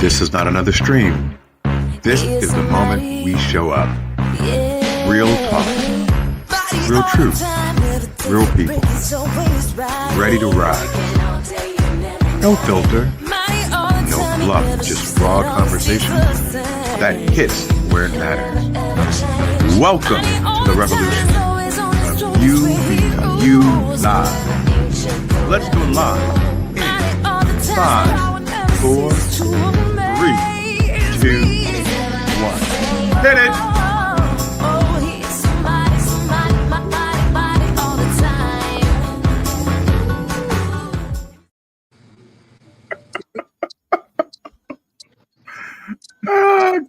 This is not another stream. This is the moment we show up. Real talk, real truth, real people, ready to ride. No filter, no fluff, just raw conversation that hits where it matters. Welcome to the revolution of you become you live. Let's do it live in 5, 4, 3, 2, 1. Hit it!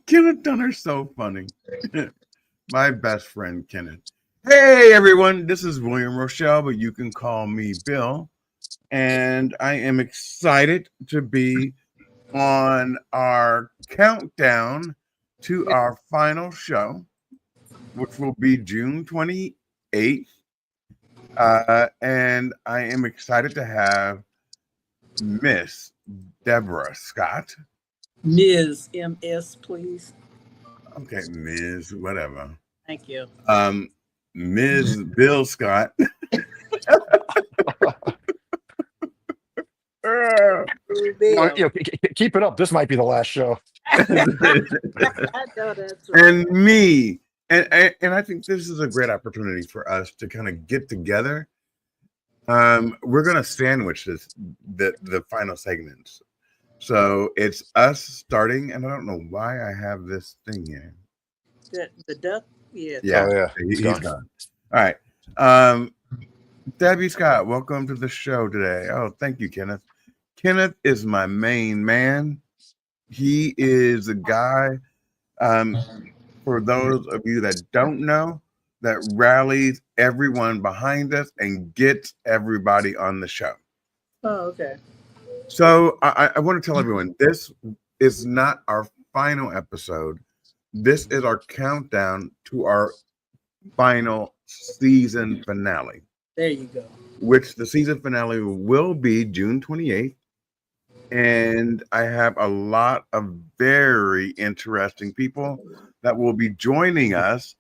Kenneth Dunner's so funny. My best friend, Kenneth. Hey, everyone. This is William Rochelle, but you can call me Bill. And I am excited to be on our countdown to our final show, which will be June 28th. And I am excited to have Miss Deborah Scott. Ms. MS, please. Okay, Ms. Whatever. Thank you. Ms. Bill Scott. Keep it up. This might be the last show. I know that's right. And me. And I think this is a great opportunity for us to kind of get together. We're going to sandwich the final segments. So it's us starting, and I don't know why I have this thing here. The duck? Yeah. Yeah, Oh, yeah. He's gone. All right. Debbie Scott, welcome to the show today. Oh, thank you, Kenneth. Kenneth is my main man. He is a guy, for those of you that don't know, that rallies everyone behind us and gets everybody on the show. Oh, okay. So I want to tell everyone, this is not our final episode. This is our countdown to our final season finale. There you go. Which the season finale will be June 28th. And I have a lot of very interesting people that will be joining us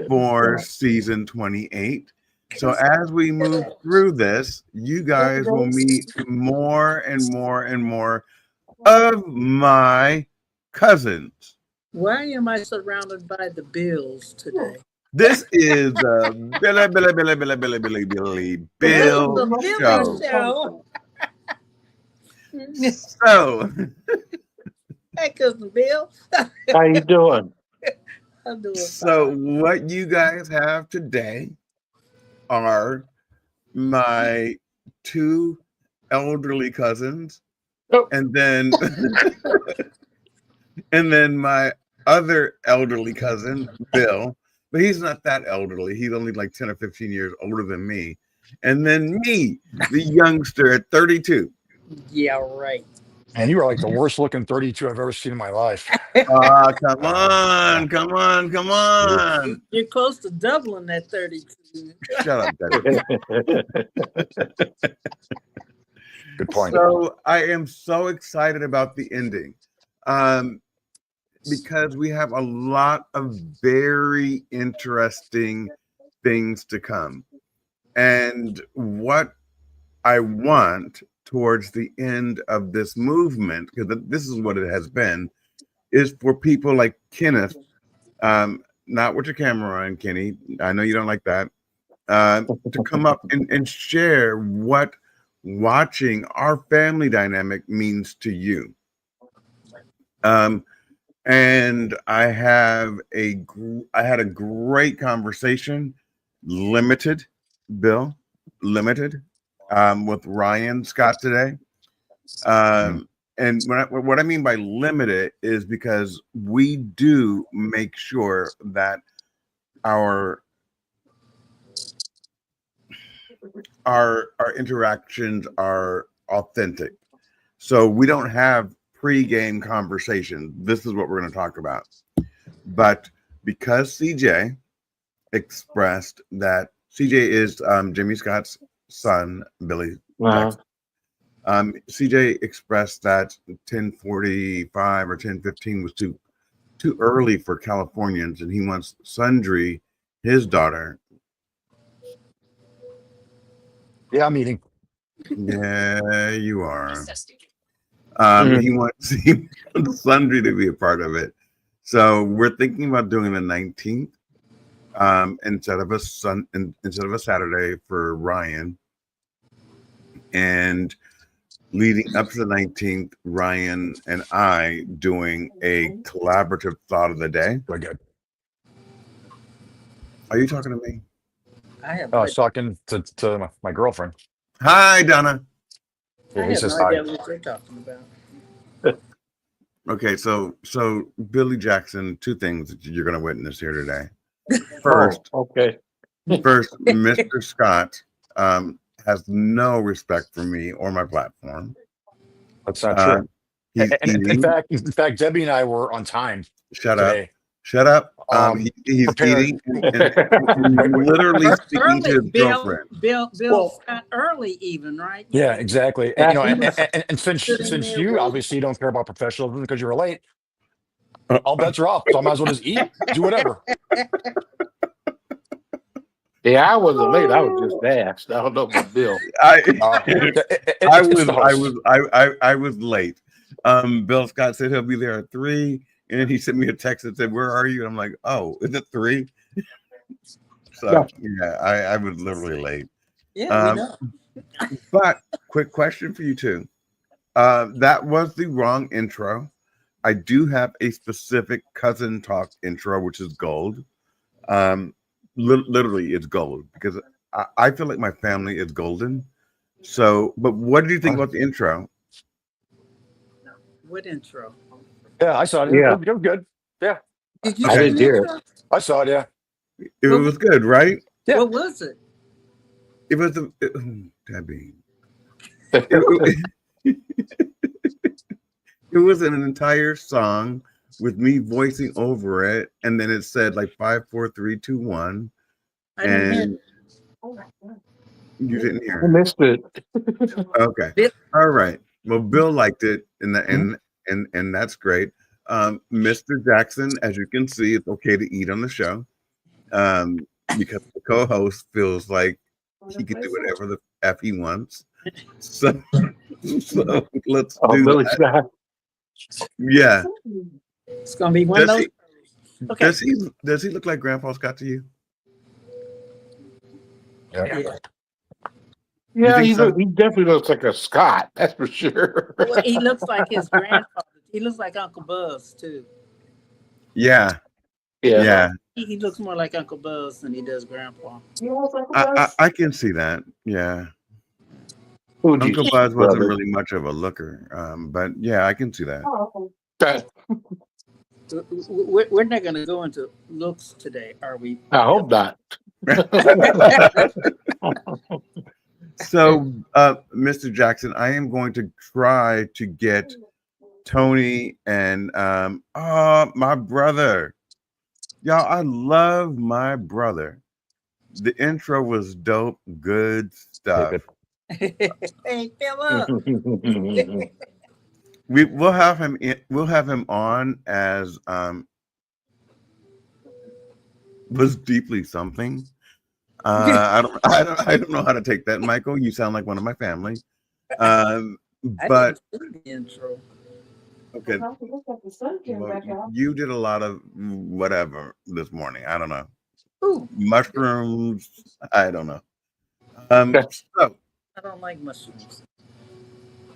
for season 28. So as we move through this, you guys will meet more and more and more of my cousins. Why am I surrounded by the Bills today? This is the Bill show. So, Hey, cousin Bill. How you doing? I'm doing so fine. what you guys have today are my 2 elderly cousins, Oh. and then my other elderly cousin, Bill, but he's not that elderly. He's only like 10 or 15 years older than me. And then me, the youngster at 32. Yeah, right. And you are like the worst looking 32 I've ever seen in my life. Come on. You're close to doubling that 32. Shut up, Debbie. Good point. So I am so excited about the ending, because we have a lot of very interesting things to come. And what I want towards the end of this movement, because this is what it has been, is for people like Kenneth, not with your camera on, Kenny, I know you don't like that, to come up and share what watching our family dynamic means to you. And I had a great conversation, limited, with Ryan Scott today. And what I mean by limited is because we do make sure that our interactions are authentic. So we don't have pre-game conversation. This is what we're going to talk about. But because CJ expressed that CJ is Jimmy Scott's son, Billy Jackson. CJ expressed that 10:45 or 10:15 was too early for Californians, and he wants Sundry, his daughter. Yeah, I'm eating. Yeah, you are. He wants Sundry to be a part of it. So we're thinking about doing the 19th instead of a Saturday for Ryan, and leading up to the 19th, Ryan and I doing a collaborative thought of the day. We're good. Are you talking to me? I have I no was talking to my girlfriend. Hi, Donna. Yeah, I he have says no hi. idea what you're talking about. Okay, so Billy Jackson, two things that you're going to witness here today. First, okay. First, Mr. Scott has no respect for me or my platform. That's not true. He's In eating. fact, Debbie and I were on time Shut up. today. Shut up. He's Prepared. eating and literally speaking to his girlfriend. Bill Well- Scott early even, right? Yeah, exactly. Yeah. And since Sitting there you waiting. obviously don't care about professionalism because you were late, all bets are off. So I might as well just eat, do whatever. Yeah, I wasn't late. I was just asked. I don't know about Bill. I was late. Bill Scott said he'll be there at 3, and he sent me a text that said, "Where are you?" And I'm like, "Oh, is it 3?" So yeah, I was literally late. Yeah, we know. But quick question for you two. That was the wrong intro. I do have a specific cousin talk intro, which is gold. Literally, it's gold because I feel like my family is golden. So, but what do you think about the intro? What intro? Yeah, I saw it. Yeah. It was good. Yeah, Did you I see didn't the hear it. intro? I saw it. Yeah. It was good, right? Yeah. What was it? It was Debbie. It was an entire song with me voicing over it, and then it said like 5, 4, 3, 2, 1. I didn't hear And you didn't hear I it. missed it. Okay. Bill- All right. Well, Bill liked it, and that's great. Mr. Jackson, as you can see, it's okay to eat on the show, because the co-host feels like he can do whatever the f he wants. So let's Oh, do Billy that. Scott. Yeah. It's gonna be one of those. Okay. Does he look like Grandpa Scott to you? Yeah. Yeah. Yeah, think he, so? he definitely looks like a Scott. That's for sure. Well, he looks like his grandfather. He looks like Uncle Buzz too. Yeah. Yeah. Yeah. He looks more like Uncle Buzz than he does Grandpa. I can see that. Yeah. Who do Uncle you Buzz see, wasn't brother? really much of a looker. But yeah, I can see that. Okay. We're not going to go into looks today, are we? I hope not. So, Mr. Jackson, I am going to try to get Tony and my brother. Y'all, I love my brother. The intro was dope, good stuff. Hey, Philip. We'll have him we'll have him on as was deeply something. I don't know how to take that, Michael. You sound like one of my family. I But didn't see the intro. okay, well, you did a lot of whatever this morning. I don't know. Ooh, Mushrooms. I don't know. So I don't like mushrooms.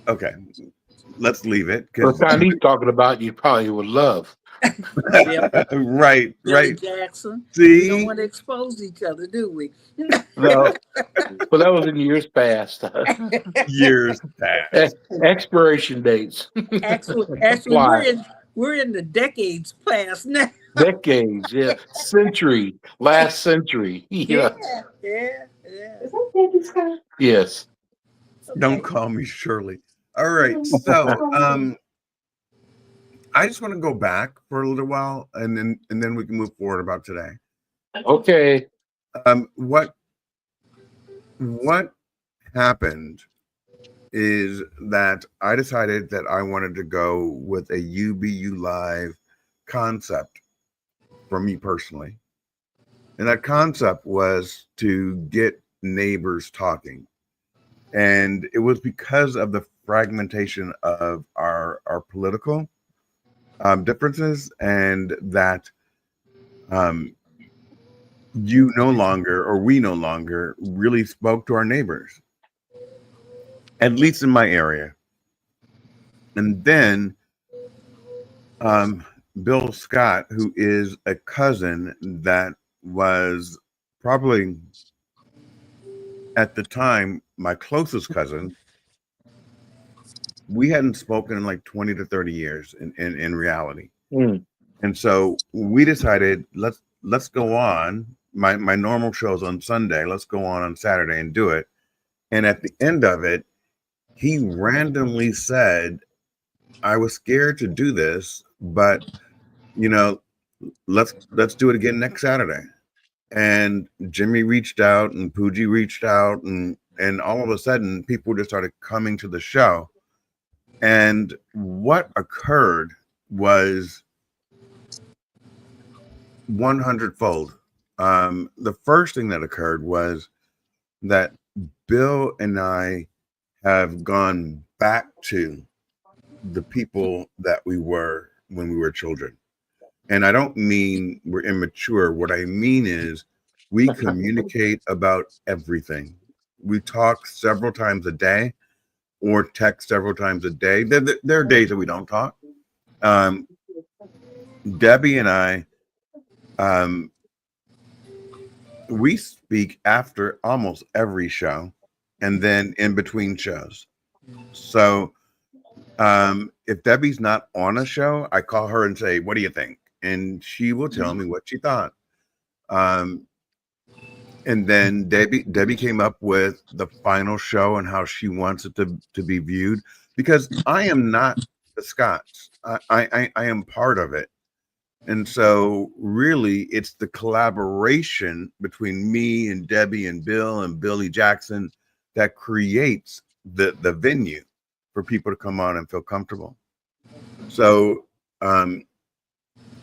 okay, let's leave it. The kind he's talking about, you probably would love. Right, Billy right. Jackson. We don't See, want to expose each other, do we? No, but that was in years past. years past. Expiration dates, Actually, Why? we're in the decades past now. decades, yeah, century, last century. Yeah. Yeah. Yes. Don't call me Shirley. All right. So I just want to go back for a little while and then we can move forward about today. Okay. What happened is that I decided that I wanted to go with a UBU Live concept for me personally. And that concept was to get neighbors talking. And it was because of the fragmentation of our political differences, and that you no longer, or we no longer, really spoke to our neighbors, at least in my area. And then Bill Scott, who is a cousin that was probably at the time my closest cousin, we hadn't spoken in like 20 to 30 years in reality. And so we decided, let's go on. My normal show's on Sunday. Let's go on Saturday and do it. And at the end of it, he randomly said, I was scared to do this, but you know, let's do it again next Saturday. And Jimmy reached out and Pooji reached out, and all of a sudden people just started coming to the show. And what occurred was 100-fold. The first thing that occurred was that Bill and I have gone back to the people that we were when we were children. And I don't mean we're immature. What I mean is we communicate about everything. We talk several times a day or text several times a day. There are days that we don't talk. Debbie and I, we speak after almost every show and then in between shows. So if Debbie's not on a show, I call her and say, what do you think? And she will tell me what she thought. And then Debbie came up with the final show and how she wants it to be viewed, because I am not the Scotts. I am part of it. And so really it's the collaboration between me and Debbie and Bill and Billy Jackson that creates the venue for people to come on and feel comfortable. So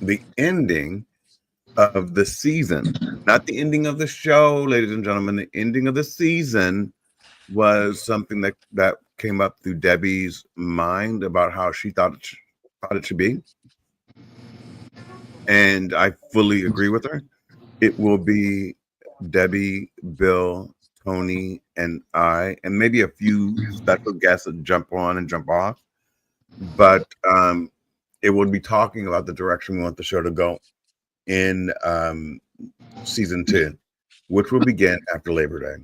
the ending of the season, not the ending of the show, ladies and gentlemen, the ending of the season was something that came up through Debbie's mind about how she thought it should be. And I fully agree with her. It will be Debbie, Bill, Tony, and I, and maybe a few special guests that jump on and jump off. But it will be talking about the direction we want the show to go in season 2, which will begin after Labor Day.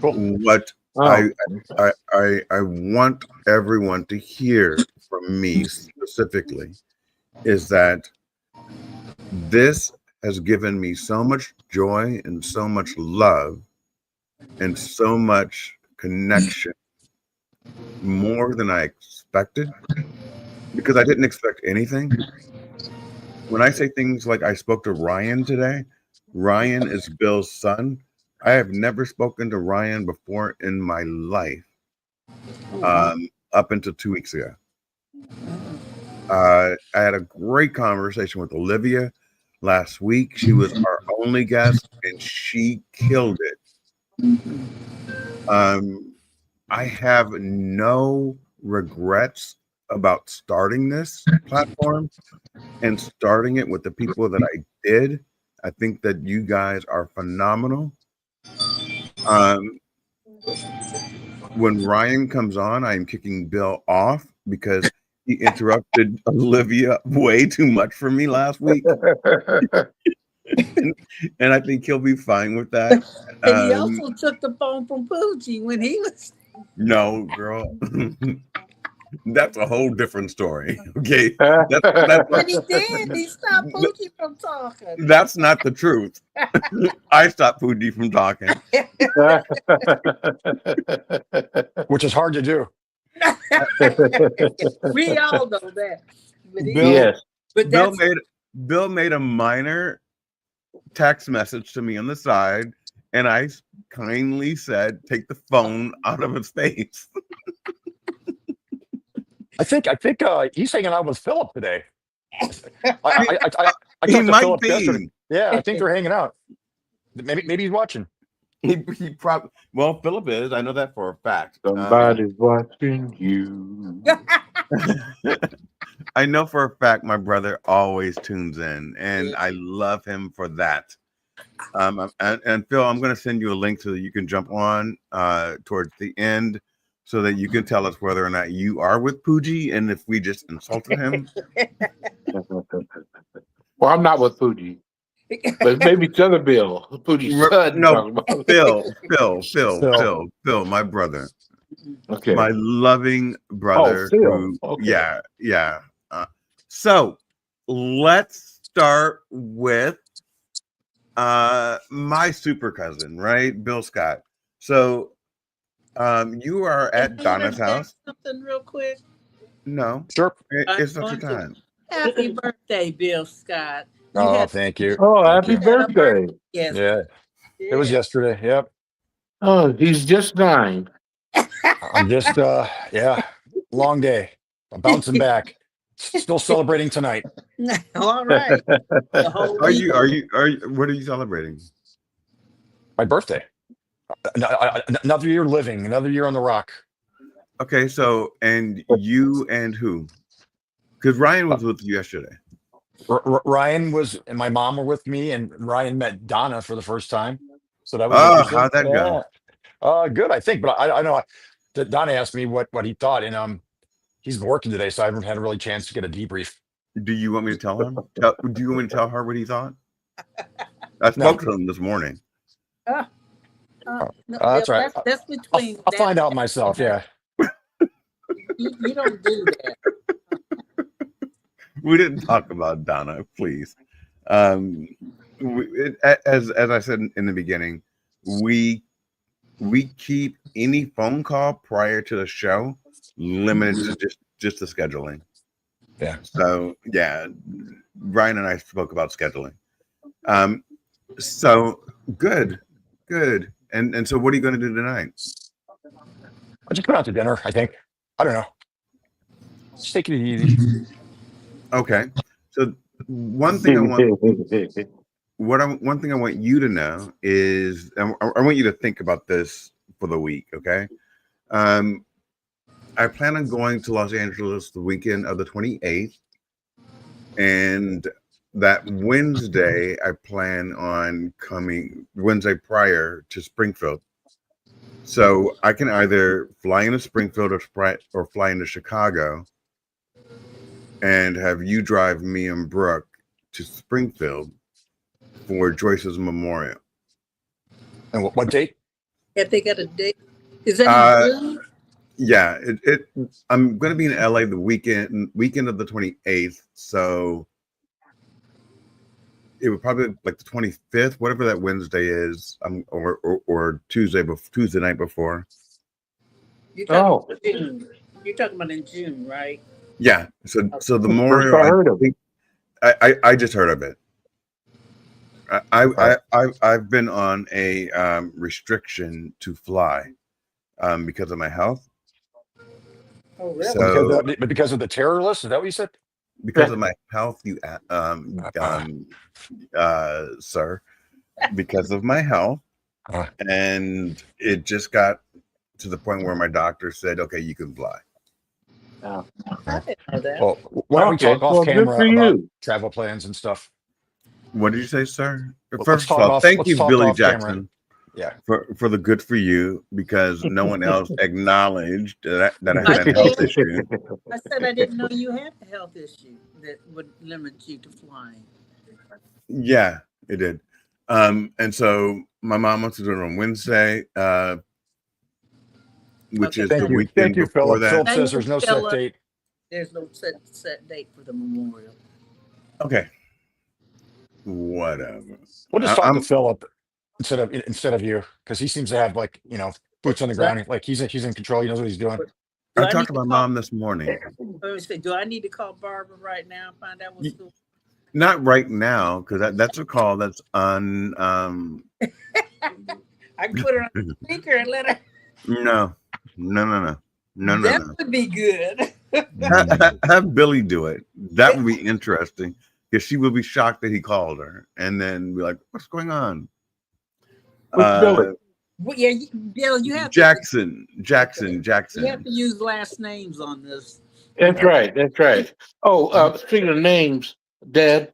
Cool. What I want everyone to hear from me specifically is that this has given me so much joy and so much love and so much connection, more than I expected, because I didn't expect anything. When I say things like I spoke to Ryan today, Ryan is Bill's son. I have never spoken to Ryan before in my life, up until 2 weeks ago. I had a great conversation with Olivia last week. She was our only guest, and she killed it. I have no regrets about starting this platform and starting it with the people that I did. I think that you guys are phenomenal. When Ryan comes on, I am kicking Bill off because he interrupted Olivia way too much for me last week. and I think he'll be fine with that. And he also took the phone from Pooji when he was. No, girl. That's a whole different story. Okay. That's But he did. He stopped Pooji from talking. That's not the truth. I stopped Pooji from talking. Which is hard to do. We all know that. But Yes. But Bill made a minor text message to me on the side and I kindly said, "Take the phone out of his face." I think he's hanging out with Philip today. I He talked to might Philip yesterday. be. Yeah, I think they're hanging out. Maybe he's watching. He probably. Well, Philip is. I know that for a fact. Somebody's watching you. I know for a fact my brother always tunes in, and Yeah. I love him for that. And Phil, I'm going to send you a link so that you can jump on towards the end, so that you can tell us whether or not you are with Pooji and if we just insulted him. Well, I'm not with Fuji, but maybe it's other Bill, Fuji's son. No, talking about. Phil, my brother, Okay. my loving brother. Phil. Who, Okay. yeah. So let's start with my super cousin, right, Bill Scott. So you are at Donna's house. Something real quick. No, Sure, I'm it's not your going to- time. Happy birthday, Bill Scott. You Oh, had- thank you. Oh, Thank happy you. birthday. Yes. Yeah, it was yesterday. Yep. Oh, he's just 9. I'm just long day. I'm bouncing back. Still celebrating tonight. All right. The whole Are week. you? What are you celebrating? My birthday. Another year living. Another year on the rock. Okay, so and you and who? Because Ryan was with you yesterday. Ryan was and my mom were with me, and Ryan met Donna for the first time. So that was Oh, interesting. how'd that go? Good, I think. But I know that Donna asked me what he thought, and he's been working today, so I haven't had a really chance to get a debrief. Do you want me to tell him? Do you want me to tell her what he thought? I spoke to him this morning. No, That's right. That's between. I'll find out myself. Yeah. You don't do that. We didn't talk about Donna, please. As I said in the beginning, we keep any phone call prior to the show limited to just the scheduling. Yeah. So yeah, Ryan and I spoke about scheduling. So good. And so what are you going to do tonight? I'll just go out to dinner, I think. I don't know. Just take it easy. Okay. So one thing I want you to know is I want you to think about this for the week, okay? I plan on going to Los Angeles the weekend of the 28th, and that Wednesday I plan on coming Wednesday prior to Springfield. So I can either fly into Springfield or fly into Chicago and have you drive me and Brooke to Springfield for Joyce's memorial. And what date? Have they got a date? Is that in June? Yeah, I'm going to be in LA the weekend of the 28th, so it would probably be like the 25th, whatever that Wednesday is, or Tuesday night before. You're talking about June. You're talking about in June, right? Yeah, so the First memorial. I heard of it. I just heard of it. I've been on a restriction to fly because of my health. Oh, really? So because of the terror list? Is that what you said? because of my health, sir, because of my health, and it just got to the point where my doctor said, "Okay, you can fly." I didn't know that. Well, why don't we talk off good camera for about you. travel plans and stuff? What did you say, sir? Let's First of talk all, off- thank let's you, talk Billy off camera. Jackson, Yeah. for the good for you, because no one else acknowledged that I had a health issue. I said I didn't know you had a health issue that would limit you to flying. Yeah, it did. And so my mom wants to do it on Wednesday, which Okay. is Thank the you. weekend Thank you, before Philip. that. Philip Thank says you, there's no set Philip. date. There's no set date for the memorial. Okay. Whatever. We'll just I- talk I'm- to Philip instead of you, because he seems to have boots on the ground. Like he's in control. He knows what he's doing. Do I I talked to need my to mom this morning. Let me see. Do I need to call Barbara right now and find out what's going on? Not right now, because that's a call that's on I can put her on the speaker and let her. No, no, no, no, no, no, That no. would be good. Have Billy do it. That would be interesting because she would be shocked that he called her, and then be like, "What's going on?" Which Billy? Well, yeah, Bill, you have Jackson. you have to use last names on this. That's right. That's right. Oh, speaking of names, Dad,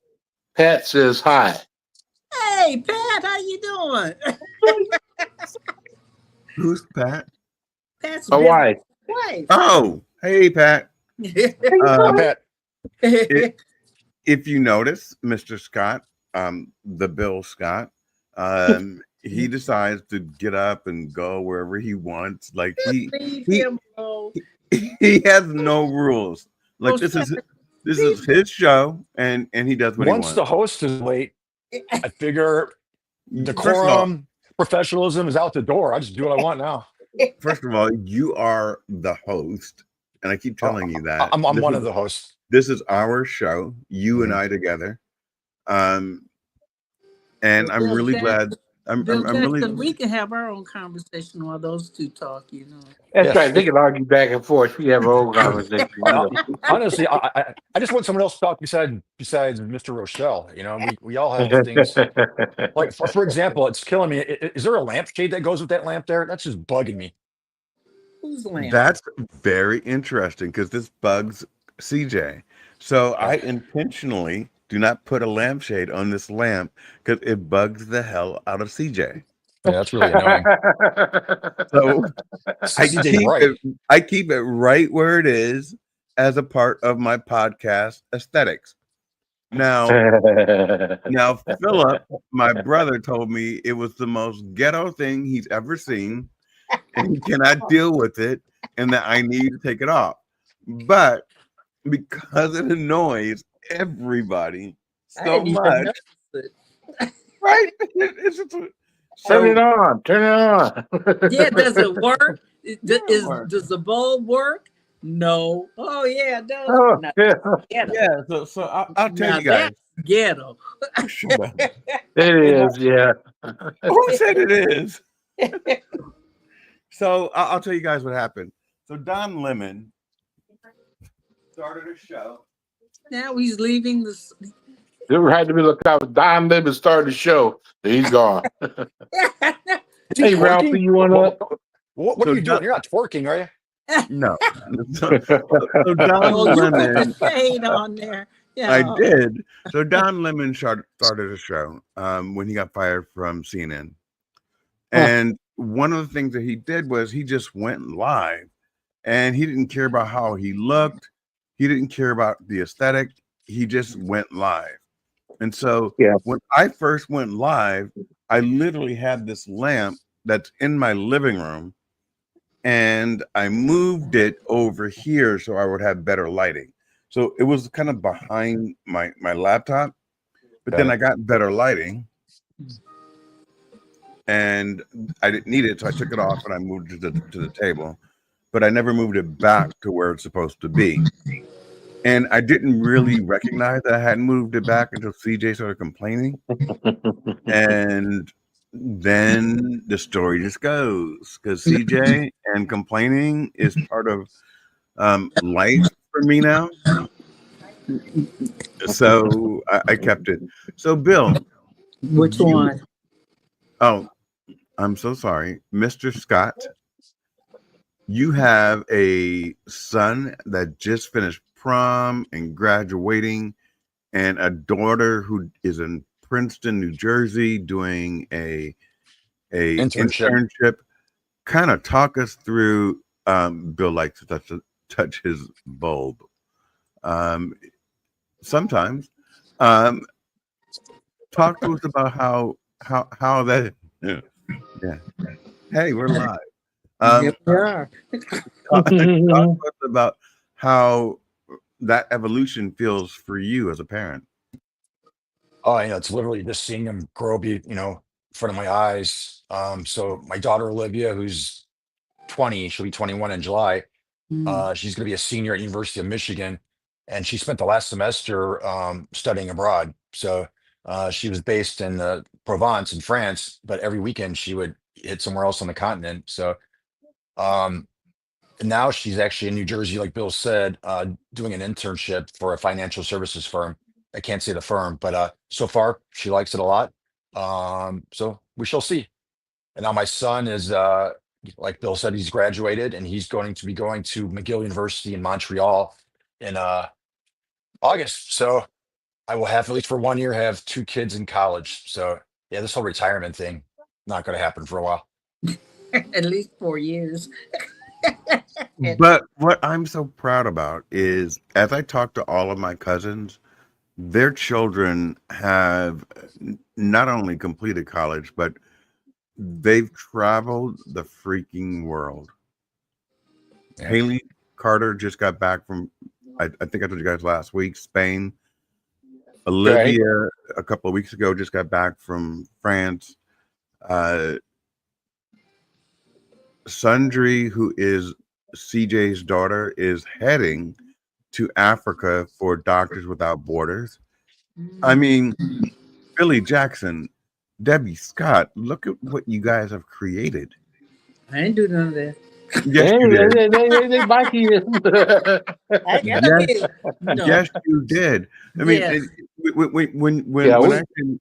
Pat says hi. Hey, Pat, how you doing? Who's Pat? Pat's My Bill's wife. wife. Oh, hey, Pat. Hi, Pat. If you notice, Mr. Scott, the Bill Scott, he decides to get up and go wherever he wants. Like Leave he him alone. he has no rules. Like Oh, this is his show, and he does what he Once wants. the host is late, I figure First of all, decorum, professionalism is out the door. I just do what I want now. you are the host, and I keep telling you that I'm This one is- of the hosts. This is our show, you and I together. And I'm Bill really Jackson- glad. I'm Bill really. Jackson, we can have our own conversation while those two talk, you know. That's Yes. right. They can argue back and forth. We have our own conversation. Honestly, I just want someone else to talk besides Mr. Rochelle. You know, we all have things. Like for example, it's killing me. Is there a lampshade that goes with that lamp there? That's just bugging me. Who's lamb? That's very interesting because this bugs CJ. So I intentionally do not put a lampshade on this lamp because it bugs the hell out of CJ. Yeah, that's really annoying. So CJ, right? I keep it right where it is as a part of my podcast aesthetics. Now, Philip, my brother, told me it was the most ghetto thing he's ever seen, and he cannot deal with it, and that I need to take it off. But because it annoys everybody I so didn't even much, notice it. right? It's just, Turn it on. Turn it on. Yeah, does it work? work. Does the bulb work? No. Oh yeah, it does. Oh, No, yeah. ghetto. yeah. So I'll tell Now you guys. that's ghetto. Shut up. It is, yeah. Who said it is? So I'll tell you guys what happened. So Don Lemon started a show. Now he's leaving the. You ever had to be looked out? Don Lemon started the show. He's gone. Is he Hey, Ralphie, twerking? you want to? What So are you doing? You're not twerking, are you? No. So Don Oh, you put Lemon. the shade on there. Yeah. I did. So Don Lemon started a show when he got fired from CNN. And one of the things that he did was he just went live, and he didn't care about how he looked. He didn't care about the aesthetic. He just went live. And so Yeah. when I first went live, I literally had this lamp that's in my living room, and I moved it over here so I would have better lighting. So it was kind of behind my laptop, but then I got better lighting, and I didn't need it, so I took it off and I moved it to the table, but I never moved it back to where it's supposed to be. And I didn't really recognize that I hadn't moved it back until CJ started complaining. And then the story just goes because CJ and complaining is part of life for me now. So I kept it. So Bill, Which one? oh, I'm so sorry, Mr. Scott. You have a son that just finished prom and graduating, and a daughter who is in Princeton, New Jersey, doing a internship. Kind of talk us through. Bill likes to touch his bulb. Sometimes. Talk to us about how that. Yeah. Hey, we're live. Yes, we are. Talk to us about how that evolution feels for you as a parent. Oh, it's literally just seeing him grow, in front of my eyes. So my daughter Olivia, who's 20, she'll be 21 in July. She's going to be a senior at University of Michigan, and she spent the last semester studying abroad. So she was based in Provence in France, but every weekend she would hit somewhere else on the continent. So um, and now she's actually in New Jersey, like Bill said, doing an internship for a financial services firm. I can't say the firm, but so far she likes it a lot. So we shall see. And now my son is, like Bill said, he's graduated and he's going to be going to McGill University in Montreal in August. So I will have, at least for 1 year, have 2 kids in college. So yeah, this whole retirement thing, not going to happen for a while. At least 4 years. But what I'm so proud about is, as I talk to all of my cousins, their children have not only completed college, but they've traveled the freaking world. Yeah. Haley Carter just got back from, I think I told you guys last week, Spain. Olivia, a couple of weeks ago, just got back from France. Sundry, who is CJ's daughter, is heading to Africa for Doctors Without Borders. I mean, Billy Jackson, Debbie Scott, look at what you guys have created. I ain't do none of that. Yes, you did. They bite you. I Yes. gotta be. No. Yes, you did. I mean, Yes.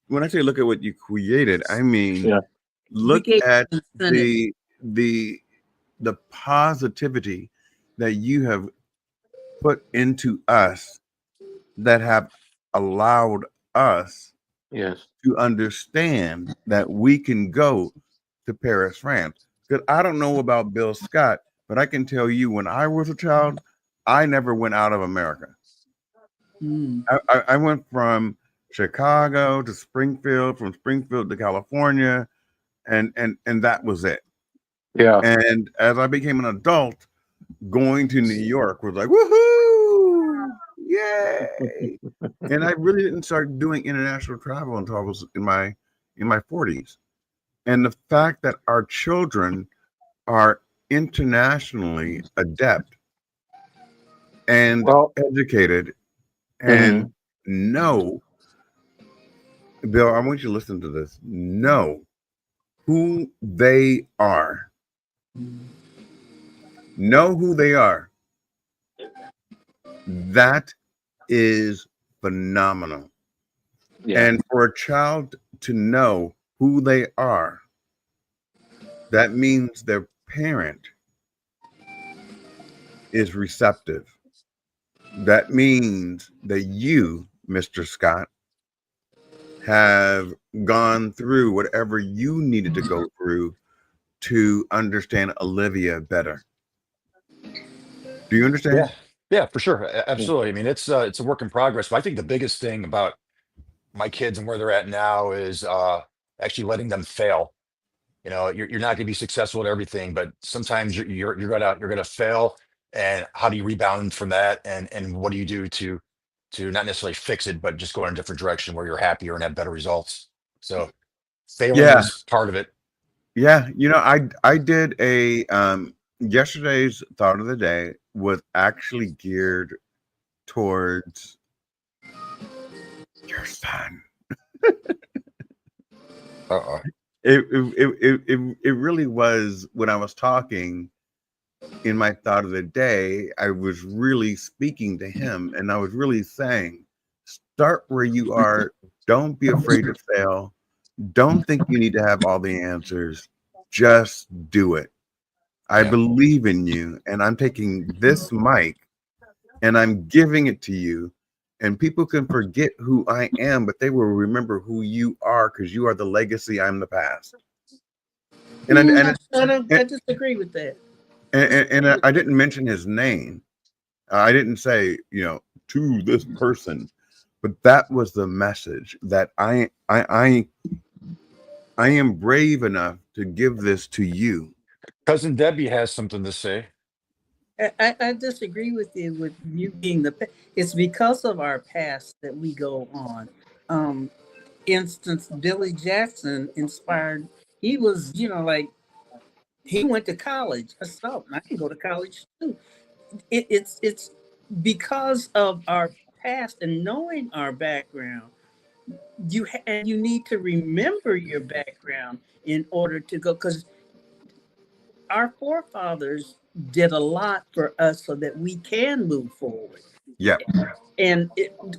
when I say look at what you created, I mean, Yeah. look We gave at them Senate. the positivity that you have put into us, that have allowed us Yes. to understand that we can go to Paris, France. Because I don't know about Bill Scott, but I can tell you, when I was a child, I never went out of America. Mm. I went from Chicago to Springfield, from Springfield to California, and that was it. Yeah. And as I became an adult, going to New York was like, woohoo! Yay! And I really didn't start doing international travel until I was in my 40s. And the fact that our children are internationally adept and Well, educated and know, Bill, I want you to listen to this, know who they are. Know who they are. That is phenomenal. yeah. And for a child to know who they are, that means their parent is receptive. That means that you, Mr. Scott, have gone through whatever you needed to go through to understand Olivia better. Do you understand? Yeah, yeah, for sure. Absolutely. I mean, it's a work in progress, but I think the biggest thing about my kids and where they're at now is actually letting them fail. You know, you're not going to be successful at everything, but sometimes you're gonna fail. And how do you rebound from that? And what do you do to not necessarily fix it, but just go in a different direction where you're happier and have better results? So failing Yeah. is part of it. Yeah, you know, I did a yesterday's thought of the day was actually geared towards your son. Uh-oh. It really was. When I was talking in my thought of the day, I was really speaking to him, and I was really saying, start where you are. Don't be afraid to fail. Don't think you need to have all the answers. Just do it. I Yeah. believe in you, and I'm taking this mic and I'm giving it to you. And people can forget who I am, but they will remember who you are, because you are the legacy. I'm the past. And I disagree with that. and I didn't mention his name. I didn't say, you know, to this person, but that was the message that I am brave enough to give this to you. Cousin Debbie has something to say. I disagree with you with you being it's because of our past that we go on. Instance, Billy Jackson inspired, he was, like, he went to college. I said, I can go to college too. It's because of our past and knowing our background and you need to remember your background in order to go, because our forefathers did a lot for us so that we can move forward. Yeah. And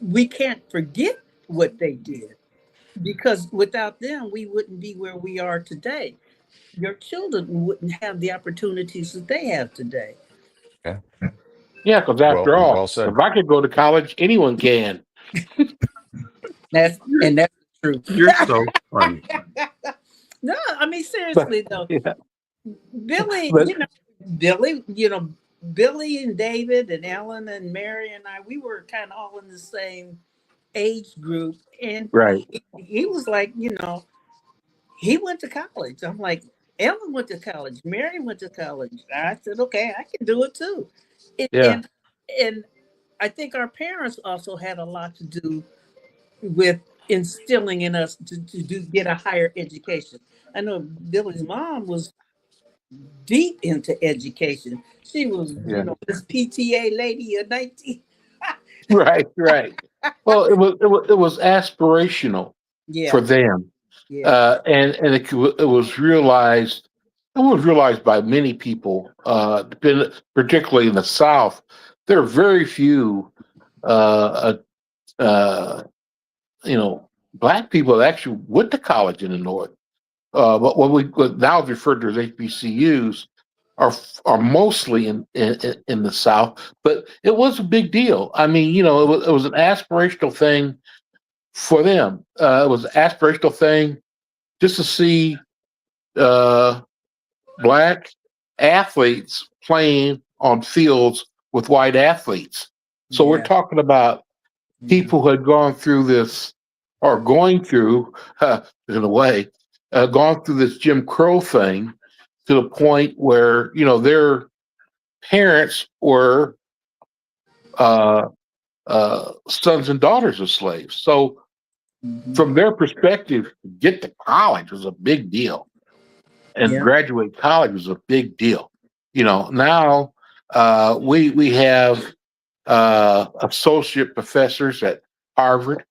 we can't forget what they did, because without them, we wouldn't be where we are today. Your children wouldn't have the opportunities that they have today. Yeah. Yeah, because after all, Well said. if I could go to college, anyone can. That's the truth. You're so funny. No, I mean seriously though, Yeah. Billy, But- Billy and David and Ellen and Mary and I, we were kind of all in the same age group, and Right. he was like, he went to college. I'm like, Ellen went to college, Mary went to college. I said, okay, I can do it too. Yeah. And I think our parents also had a lot to do with instilling in us to get a higher education. I know Billy's mom was deep into education. She was, Yeah. this PTA lady of 19. Right. Well, it was aspirational Yeah, for them, and it was realized. It was realized by many people, particularly in the South. There are very few, black people that actually went to college in the North. But what now is referred to as HBCUs are mostly in the South. But it was a big deal. I mean, it was an aspirational thing for them. It was an aspirational thing just to see black athletes playing on fields with white athletes. So we're talking about people who had gone through this, or going through, in a way, gone through this Jim Crow thing to the point where their parents were sons and daughters of slaves. So from their perspective, to get to college was a big deal, and graduate college was a big deal. Now we have associate professors at Harvard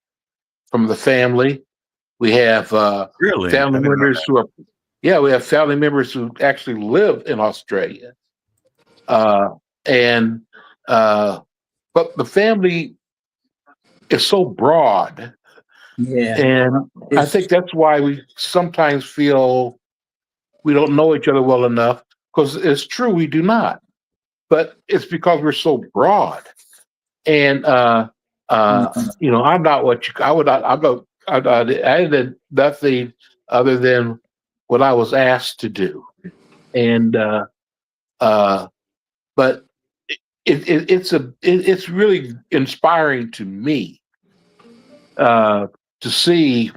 from the family. We have Really? family I didn't know members that. who are, we have family members who actually live in Australia. And but the family is so broad. Yeah. And I think that's why we sometimes feel we don't know each other well enough, because it's true, we do not. But it's because we're so broad. And I'm not what you I would not I did nothing other than what I was asked to do. And but it's really inspiring to me to see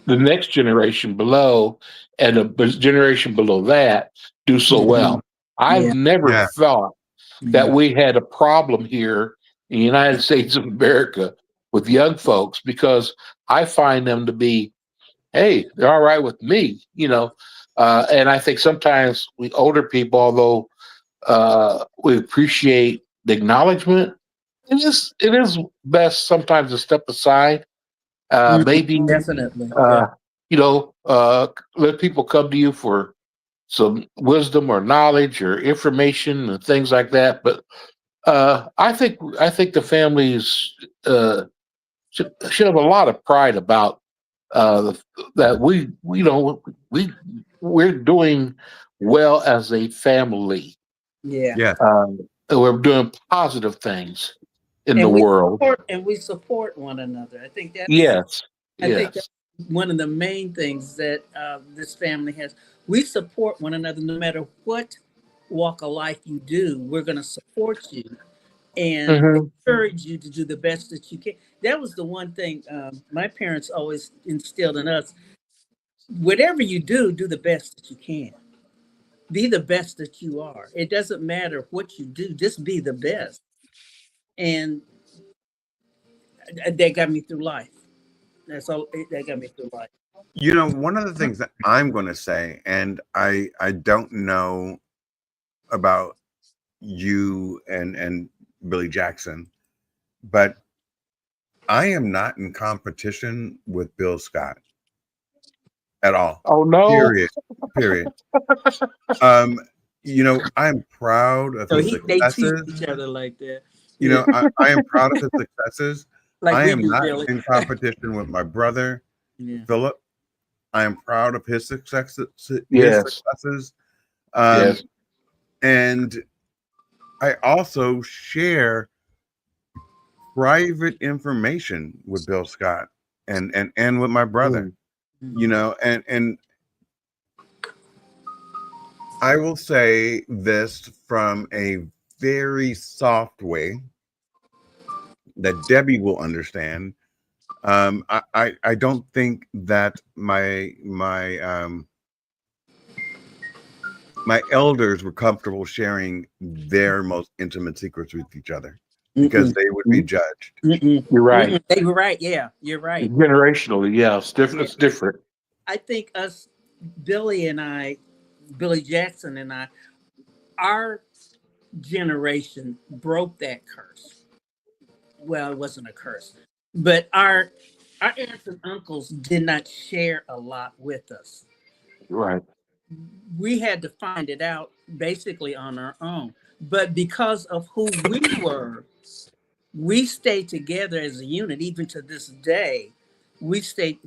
the next generation below and the generation below that do so well. I've never thought that we had a problem here in the United States of America with young folks, because I find them to be, hey, they're all right with me, and I think sometimes we older people, although we appreciate the acknowledgement, it is best sometimes to step aside, maybe Definitely. let people come to you for some wisdom or knowledge or information and things like that. But I think the families should have a lot of pride about that we're doing well as a family. Yeah. We're doing positive things in the world. We support one another. I think that's I think that's one of the main things that this family has. We support one another no matter what walk of life you do. We're going to support you and encourage you to do the best that you can. That was the one thing my parents always instilled in us. Whatever you do, do the best that you can. Be the best that you are. It doesn't matter what you do, just be the best. And that got me through life. That's all. That got me through life. One of the things that I'm going to say, and I don't know about you and Billy Jackson, but I am not in competition with Bill Scott at all. Oh no. Period. Period. Um, I'm proud of So his they tease successes. each other like that. I am proud of his successes. Like I we am do, not Billy. in competition with my brother, Yeah. Philip. I am proud of his successes. Yes. Yes. And I also share private information with Bill Scott and with my brother. And I will say this from a very soft way that Debbie will understand. I don't think that my elders were comfortable sharing their most intimate secrets with each other because they would be judged. You're right. They were right. Yeah, you're right. Generationally, yeah, it's different. Yeah. It's different. I think Billy Jackson and I, our generation broke that curse. Well, it wasn't a curse, but our aunts and uncles did not share a lot with us. Right. We had to find it out basically on our own. But because of who we were, we stayed together as a unit. Even to this day, we stayed.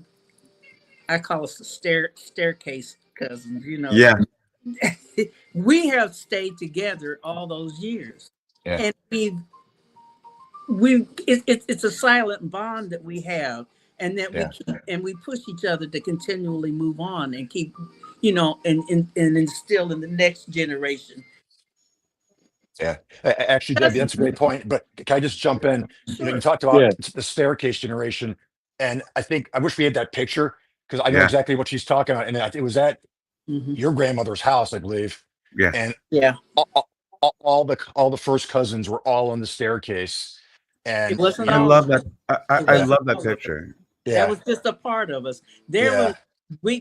I call us the staircase cousins. Yeah. We have stayed together all those years, Yeah. and it's a silent bond that we have, and that we keep, and we push each other to continually move on and keep, and instill in the next generation. Yeah, actually, Debbie, that's a great point. But can I just jump in? You talked about the staircase generation, and I wish we had that picture because I know exactly what she's talking about. And it was at your grandmother's house, I believe. Yeah. And yeah, all the first cousins were all on the staircase. And it wasn't. I love that. I love that picture. That was just a part of us. We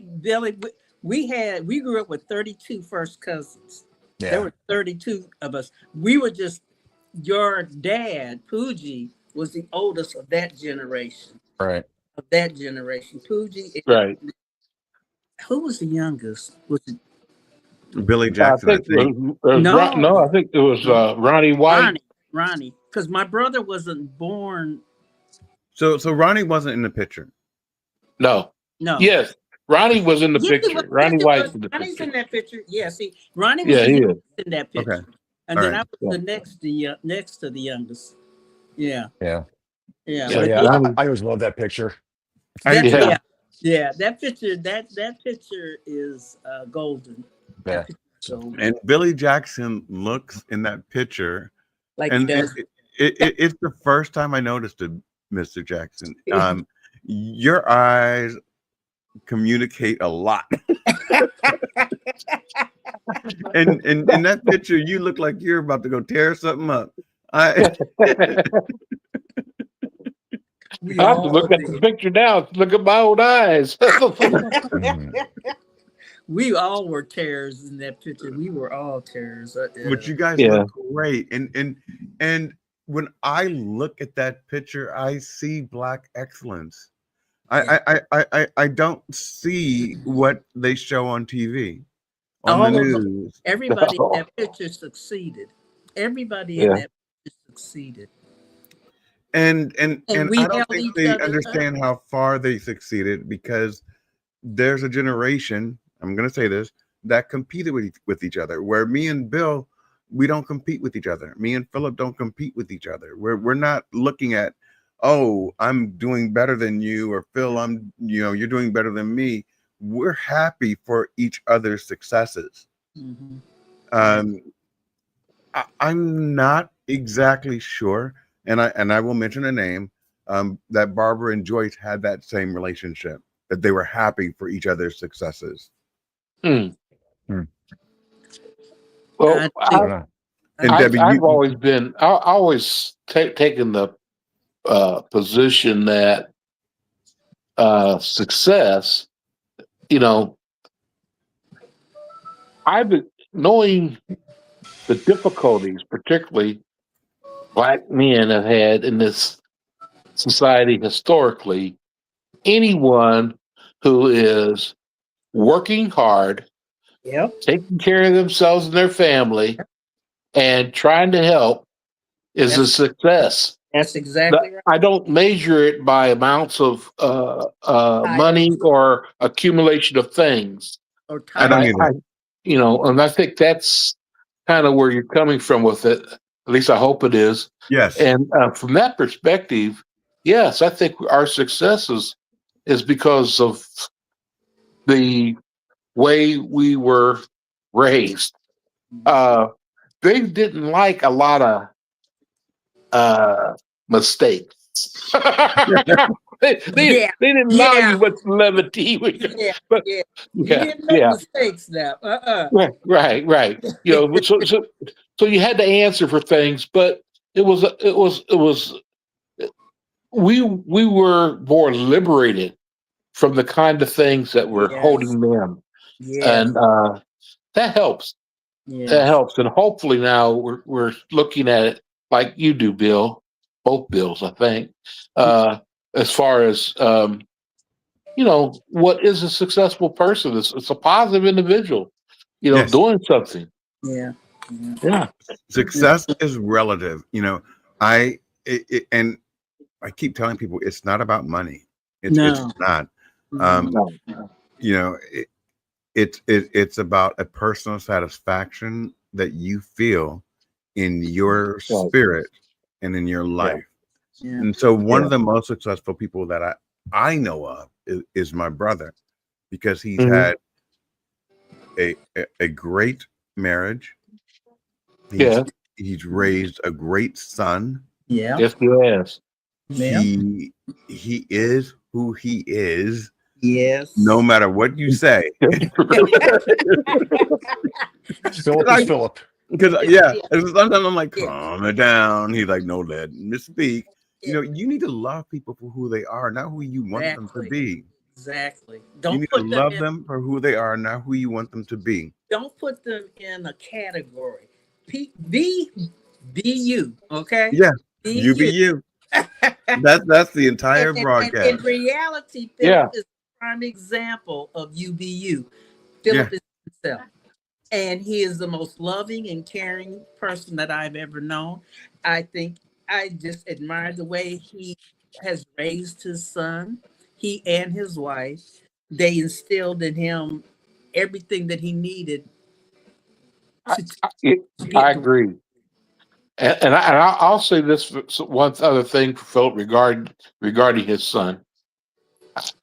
grew up with 32 first cousins. Yeah. There were 32 of us. We were just, your dad, Pooji, was the oldest of that generation. Right. Of that generation. Pooji. Right. Who was the youngest? Was it Billy Jackson? I think it was Ronnie White. Ronnie. Because my brother wasn't born. So Ronnie wasn't in the picture. No. Yes. Ronnie was in the picture. Ronnie White's in the picture. Ronnie's in that picture. Yeah, see, Ronnie was in that picture. Okay. And then I was the next to the youngest. Yeah. Yeah. Yeah. So I always love that picture. That picture is golden. Yeah. And Billy Jackson looks in that picture like and he does. It's the first time I noticed it, Mr. Jackson. Your eyes communicate a lot. and in that picture, you look like you're about to go tear something up. I have to look at the picture now. Look at my old eyes. We all were terrors in that picture. We were all terrors. But you guys look great. And when I look at that picture, I see Black excellence. I don't see what they show on TV, on the news. Everybody in that picture succeeded. Everybody in that picture succeeded. And I don't think they understand how far they succeeded because there's a generation, I'm going to say this, that competed with each other, where me and Bill, we don't compete with each other. Me and Philip don't compete with each other. We're not looking at, oh, I'm doing better than you, or Phil, you're doing better than me. We're happy for each other's successes. I'm not exactly sure, and I will mention a name, that Barbara and Joyce had that same relationship, that they were happy for each other's successes. Well, I've always taken the position that success, I've been knowing the difficulties, particularly Black men have had in this society historically, anyone who is working hard, Yep. taking care of themselves and their family, and trying to help is a success. That's exactly right. I don't measure it by amounts of money or accumulation of things. Or I don't time. either. And I think that's kind of where you're coming from with it. At least I hope it is. Yes. And from that perspective, yes, I think our success is because of the way we were raised. They didn't like a lot of mistakes. they didn't value much levity. Yeah. But, Yeah. You yeah, didn't make yeah. mistakes now. Right. So you had to answer for things, but we were more liberated from the kind of things that were Yes. holding them, Yes. and that helps. Yes. That helps, and hopefully now we're looking at it like you do, Bill. Both Bills, I think, as far as what is a successful person? It's a positive individual, Yes. doing something. Yeah. Yeah. Success is relative. And I keep telling people it's not about money. It's not. It's about a personal satisfaction that you feel in your spirit and in your life. Yeah. And so one of the most successful people that I know of is my brother, because he's had a great marriage. He's raised a great son. Yeah. Yes, he has. Yeah. He is who he is. Yes. No matter what you say. Philip is Philip. Because sometimes I'm like, calm it down. He's like, no, let me speak. You need to love people for who they are, not who you want them to be. Exactly. You need to love them for who they are, not who you want them to be. Don't put them in a category. Be you. Okay. Yeah. You be you. That's the entire broadcast. In reality, Philip is a prime example of you be you. Philip is himself. And he is the most loving and caring person that I've ever known. I think I just admire the way he has raised his son. He and his wife, they instilled in him everything that he needed. I agree. And I'll say this one other thing for Philip regarding his son.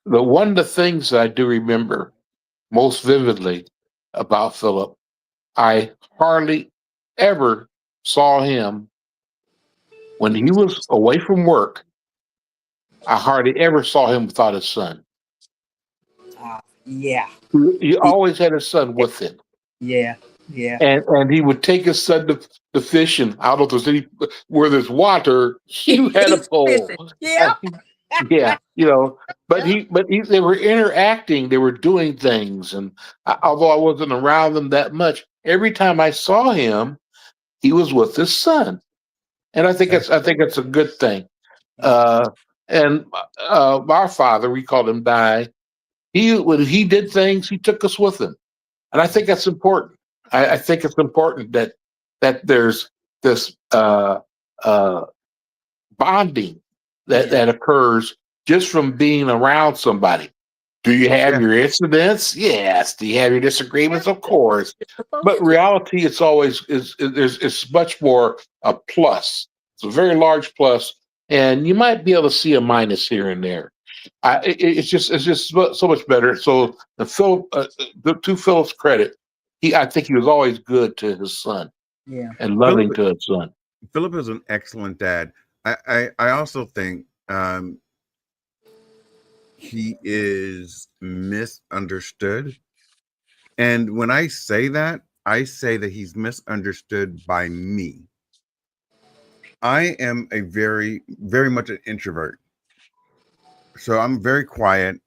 One of the things that I do remember most vividly about Philip, I hardly ever saw him when he was away from work. I hardly ever saw him without his son. Yeah. He always had his son with him. Yeah. Yeah. And he would take his son to fishing out of the city where there's water. He had a pole. Yeah. Yeah. But they were interacting, they were doing things. And although I wasn't around them that much, every time I saw him, he was with his son. And I think it's a good thing. And our father, we called him Di. When he did things, he took us with him. And I think that's important. I think it's important that there's this bonding that occurs just from being around somebody. Do you have your incidents? Yes. Do you have your disagreements? Of course. But reality, it's always it's much more a plus. It's a very large plus, and you might be able to see a minus here and there. It's just so much better. So the to Philip's credit, I think he was always good to his son, and loving to his son. Philip is an excellent dad. I also think he is misunderstood, and when I say that he's misunderstood by me. I am a very, very much an introvert, so I'm very quiet.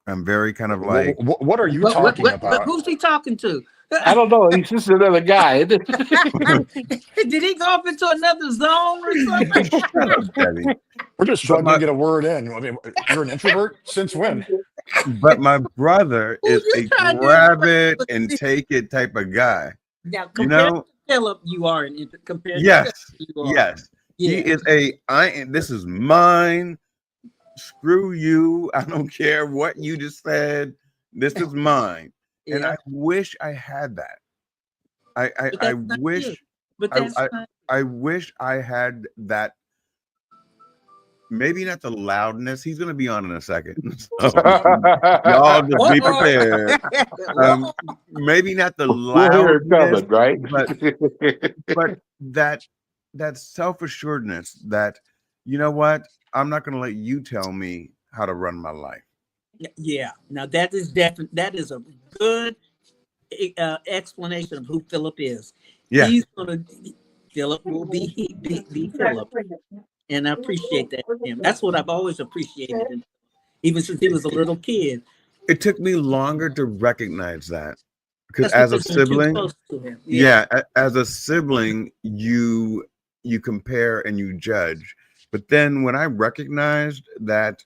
I'm very kind of like. What are you talking about? But who's he talking to? I don't know. He's just another guy. Did he go off into another zone or something? Shut up, Debbie. We're just But struggling my, to get a word in. I mean, you're an introvert? Since when? but my brother Who is you a trying to grab it impress? and take it type of guy. Now, You compared know? to Philip, you are compared to Yes. Philip, you are. Yes. He Yeah. is this is mine. Screw you. I don't care what you just said. This is mine. And Yeah. I wish I had that. I But that's not wish you. But I, that's I not. I wish I had that. Maybe not the loudness. He's gonna be on in a second. So y'all just be Uh-oh. prepared. Whoa. Maybe not the We'll hear it loudness, coming, right? but that self-assuredness that, you know what, I'm not gonna let you tell me how to run my life. Yeah. Now that is definitely that is a good explanation of who Philip is. Yeah. He's gonna. Philip will be Philip, and I appreciate that in him. That's what I've always appreciated, in him, even since he was a little kid. It took me longer to recognize that because That's as a because you're too sibling, close to him. as a sibling, you compare and you judge. But then when I recognized that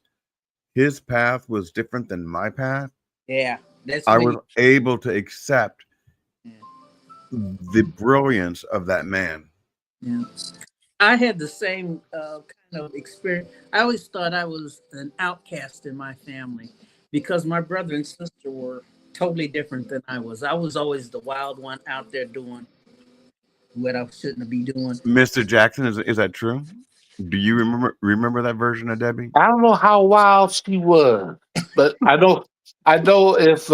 his path was different than my path, Yeah. That's I when was able to accept Yeah. the brilliance of that man. Yeah. I had the same kind of experience. I always thought I was an outcast in my family because my brother and sister were totally different than I was. I was always the wild one out there doing what I shouldn't be doing. Mr. Jackson, is that true? Do you remember that version of Debbie? I don't know how wild she was, but I know if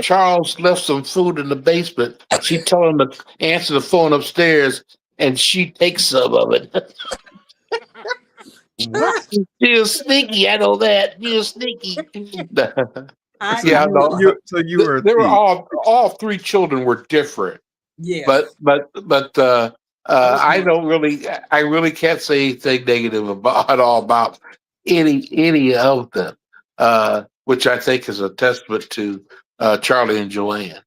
Charles left some food in the basement, she'd tell him to answer the phone upstairs, and she'd take some of it. She was sneaky. I know that. She was sneaky. I, So Yeah, I you, know. you were a They were thief. all three children were different, yes. but I don't really, I really can't say anything negative about at all about any of them, which I think is a testament to Charlie and Joanne.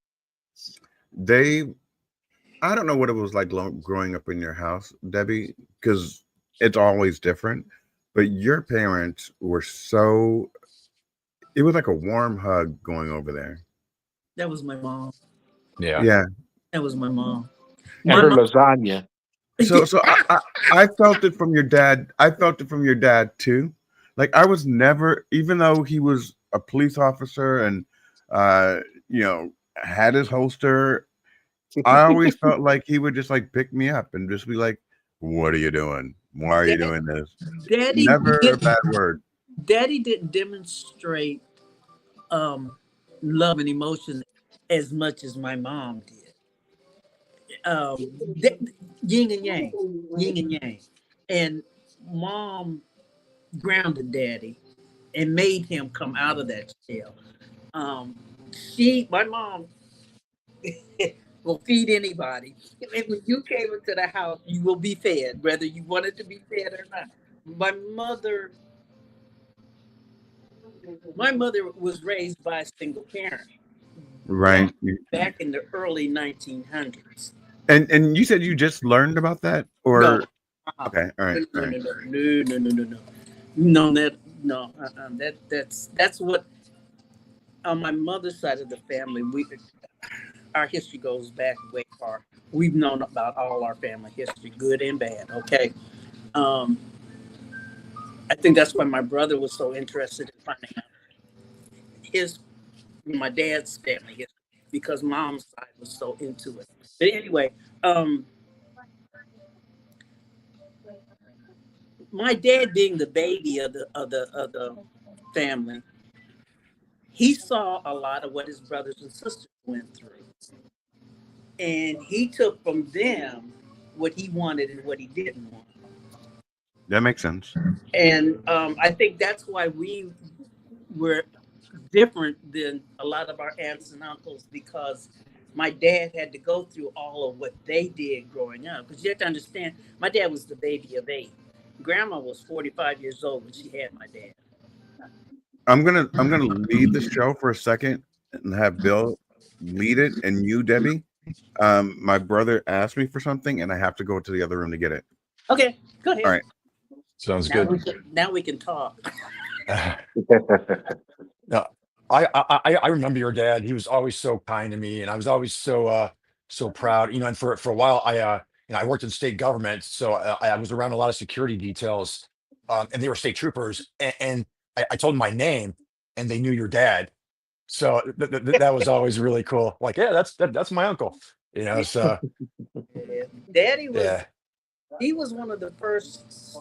I don't know what it was like growing up in your house, Debbie, because it's always different. But your parents were so, it was like a warm hug going over there. That was my mom. Yeah. Yeah. That was my mom. And her lasagna. So I felt it from your dad. I felt it from your dad too. Like I was never, even though he was a police officer and had his holster, I always felt like he would just like pick me up and just be like, "What are you doing? Why are you doing this?" Daddy Never a bad word. Daddy didn't demonstrate love and emotion as much as my mom did. Yin and yang, and mom grounded daddy and made him come out of that shell. My mom will feed anybody. And when you came into the house, you will be fed, whether you wanted to be fed or not. My mother was raised by a single parent. Right. Back in the early 1900s. And you said you just learned about that, or No. okay, all right, all right. No. That's what on my mother's side of the family. Our history goes back way far. We've known about all our family history, good and bad. Okay. I think that's why my brother was so interested in finding out my dad's family history, because mom's side was so into it. But anyway, my dad being the baby of the family, he saw a lot of what his brothers and sisters went through, and he took from them what he wanted and what he didn't want. That makes sense. And I think that's why we were different than a lot of our aunts and uncles, because my dad had to go through all of what they did growing up. Because you have to understand, my dad was the baby of 8. Grandma was 45 years old when she had my dad. I'm gonna leave the show for a second and have Bill lead it, and you, Debbie. My brother asked me for something, and I have to go to the other room to get it. Okay, go ahead. All right. Sounds Now good. now we can talk. No, I remember your dad. He was always so kind to me, and I was always so proud. You know, and for a while, I worked in state government, so I was around a lot of security details, and they were state troopers, and I told them my name, and they knew your dad. So that was always really cool. Like, yeah, that's my uncle. You know, so Yeah. Daddy was yeah, he was one of the first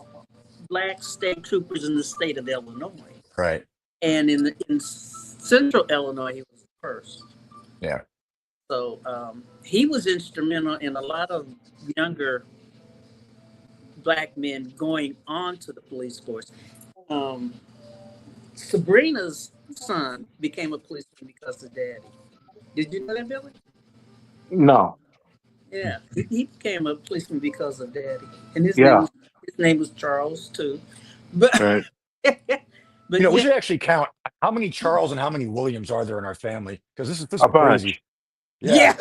black state troopers in the state of Illinois, right, and in central Illinois, he was the first. yeah, So he was instrumental in a lot of younger black men going on to the police force. Sabrina's son became a policeman because of Daddy. Did you know that, Billy? No. Yeah, he became a policeman because of Daddy, and his Yeah. name was Charles too. But Right. but you know, we yeah, should actually count how many Charles and how many Williams are there in our family, because this A is crazy. bunch. yeah.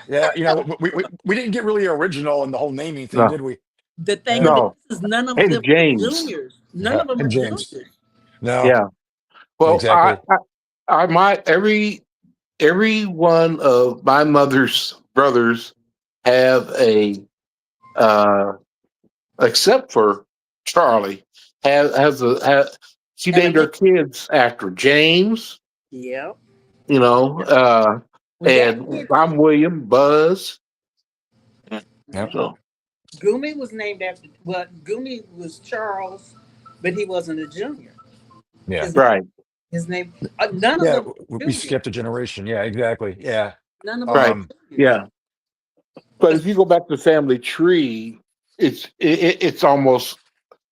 Yeah, you know, we didn't get really original in the whole naming thing, No. did we? The thing Yeah. No. is, none of And them James. were juniors. None of them And were James. juniors. No. Yeah. Well, Exactly. I might every one of my mother's brothers have a except for Charlie she named her kids after James, Yeah. you know, Well, and that- I'm William, Buzz. Yep. So Gumi was named after. Well, Gumi was Charles, but he wasn't a junior. Yeah. right. His name. None Yeah, of them. were we juniors. skipped a generation. Yeah, exactly. Yeah. None of them. Right. were juniors. Yeah. But if you go back to the family tree, it's almost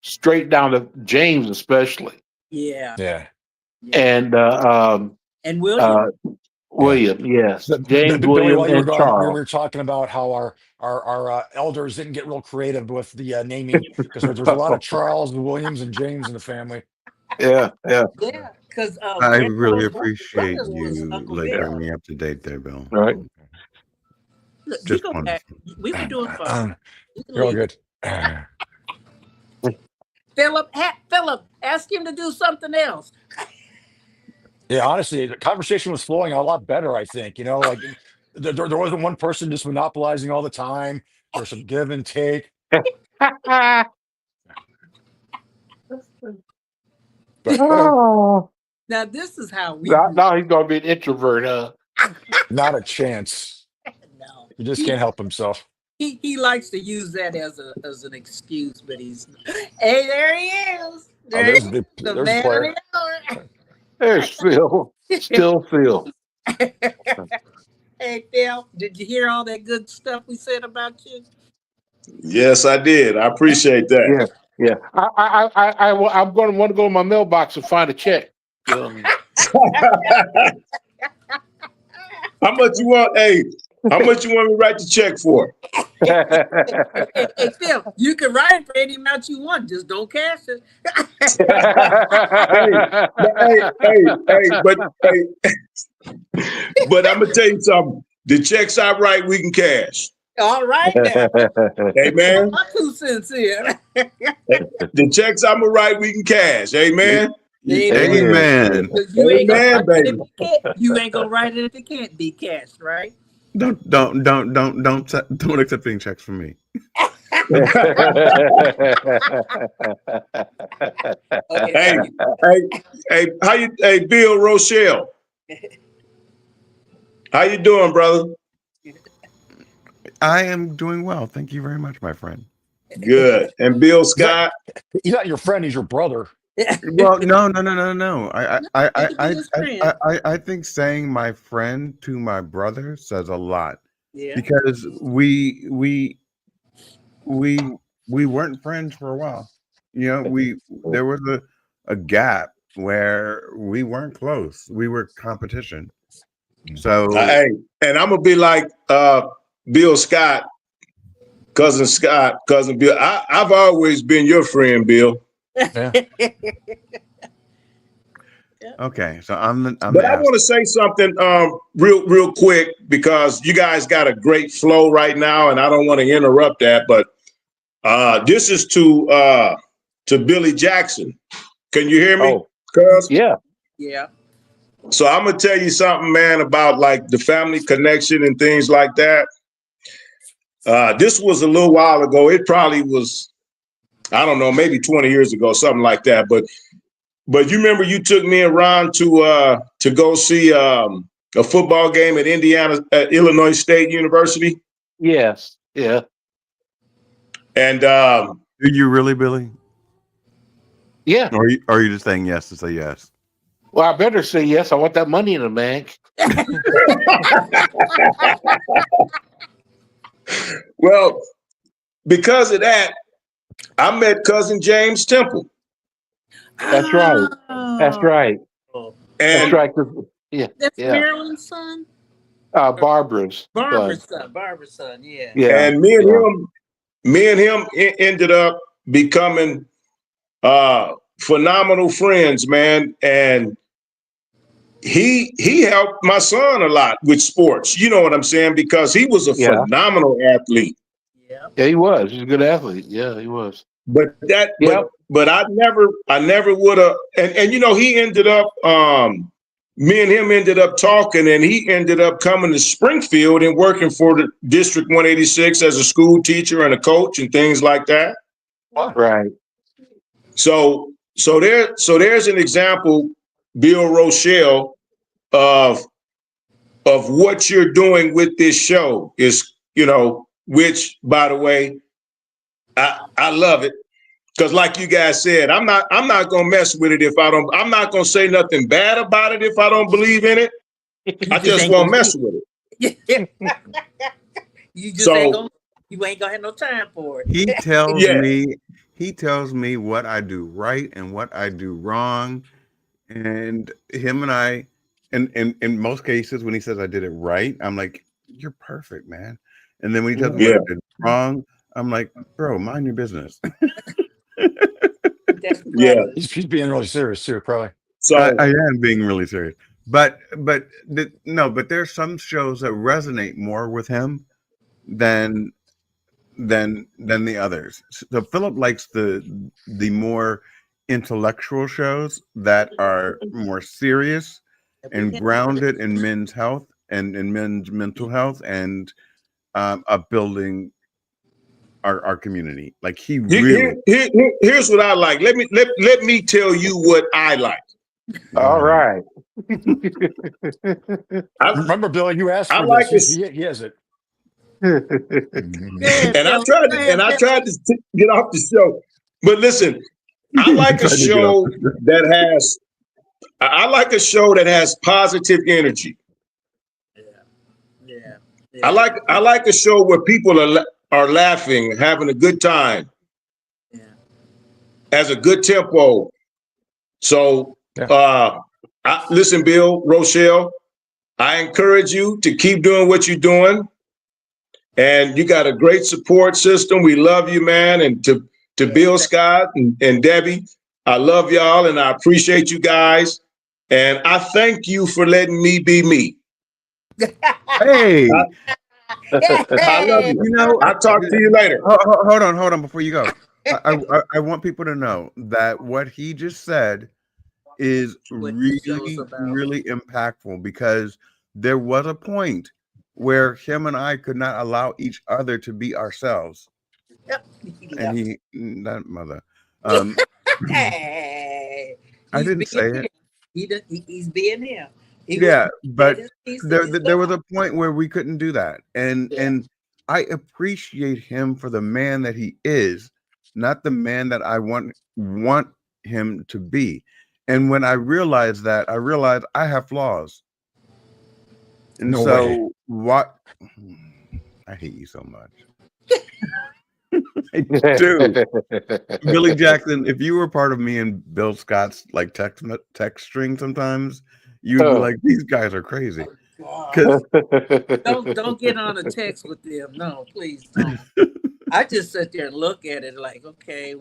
straight down to James, especially, Yeah. Yeah. and And William. William. Yes, James, Billy, William, while you were and gone, we Charles. were talking about how our elders didn't get real creative with the naming, because there's a lot of Charles, Williams, and James in the family. Yeah. yeah, because I really appreciate you layering me up to date there, Bill. Right. Look, you Just go back. We were doing fine. You're all good. Philip, ask him to do something else. Yeah, honestly, the conversation was flowing a lot better, I think. You know, like there wasn't one person just monopolizing all the time. There's some give and take. But Oh. Now this is how we. Now he's gonna be an introvert, huh? not a chance. No. He just can't help himself. He likes to use that as an excuse, but he's. Hey, there he is. There there's he is, the- the there's man the player. of the hour. There's Phil. Still Phil. Hey Phil, did you hear all that good stuff we said about you? Yes, I did. I appreciate that. Yeah. I'm going to want to go in my mailbox and find a check. How much you want? Hey, how much you want me to write the check for? Hey Phil, you can write it for any amount you want, just don't cash it. But I'm gonna tell you something. The checks I write, we can cash. All right now. Amen. My 2 cents here. The checks I'm gonna write, we can cash. Amen. Amen. You ain't gonna Amen, write it if it can't. You ain't gonna write it if it can't be cashed, right? Don't accept any checks from me. Hey, how you? Hey, Bill Rochelle. How you doing, brother? I am doing well. Thank you very much, my friend. Good. And Bill Scott. He's not your friend. He's your brother. Well, no. I think saying my friend to my brother says a lot, Yeah. because we weren't friends for a while. You know, there was a gap where we weren't close. We were competition. So Hey, and I'm gonna be like Bill Scott, cousin Bill. I've always been your friend, Bill. Yeah. Okay, so I'm the But I ass. want to say something real quick because you guys got a great flow right now, and I don't want to interrupt that. But this is to Billy Jackson. Can you hear me? Oh, Cuz? yeah. Yeah. So I'm gonna tell you something, man, about like the family connection and things like that. This was a little while ago. It probably was, I don't know, maybe 20 years ago, something like that. But you remember you took me and Ron to go see a football game at Illinois State University. Yes. Yeah. And Do you really, Billy? Yeah. Or are you just saying yes to say yes? Well, I better say yes. I want that money in the bank. well, because of that, I met cousin James Temple. That's right. That's right. That's And right. Yeah. That's Yeah. Marilyn's son? Barbara's. Barbara's son, yeah. Yeah. and me and him ended up becoming phenomenal friends, man. And he helped my son a lot with sports. You know what I'm saying? Because he was a phenomenal athlete. Yeah. Yeah, he was. He's a good athlete. Yeah, he was. But that, Yep. but I never would have. And you know, he ended up. Me and him ended up talking, and he ended up coming to Springfield and working for the District 186 as a school teacher and a coach and things like that. Right. So there's an example, Bill Rochelle, of what you're doing with this show is, you know, which, by the way, I love it. Because like you guys said, I'm not gonna mess with it if I don't. I'm not gonna say nothing bad about it if I don't believe in it. I just won't mess with it. You just ain't gonna have no time for it. He tells me what I do right and what I do wrong. And him and I, and in most cases, when he says I did it right, I'm like, you're perfect, man. And then when he tells me what I did wrong, I'm like, bro, mind your business. Yeah, He's being really serious too, probably. so I am being really serious. But there's some shows that resonate more with him than the others. So Philip likes the more intellectual shows that are more serious and grounded in men's health and in men's mental health and upbuilding our community. Like he really. Here's what I like. Let me tell you what I like. All right. Remember, Billy, you asked I for like this. this. He has it. And I tried to get off the show. But listen, I like a show that has positive energy. Yeah. I like a show where people are laughing, having a good time. Yeah. Has a good tempo. So listen, Bill, Rochelle, I encourage you to keep doing what you're doing. And you got a great support system. We love you, man. And to Bill Scott and Debbie, I love y'all and I appreciate you guys. And I thank you for letting me be me. Hey, I love you. you know, I'll talk to you later. Hold on before you go. I want people to know that what he just said is really impactful, because there was a point where him and I could not allow each other to be ourselves. And that mother. Hey, I didn't say it. He's being him. But there was a point where we couldn't do that. And I appreciate him for the man that he is, not the man that I want him to be. And when I realized that, I realized I have flaws. And what? I hate you so much. Dude, Billy Jackson, if you were part of me and Bill Scott's like text string sometimes, you'd be like, these guys are crazy. Don't get on a text with them. No, please don't. I just sit there and look at it like, okay,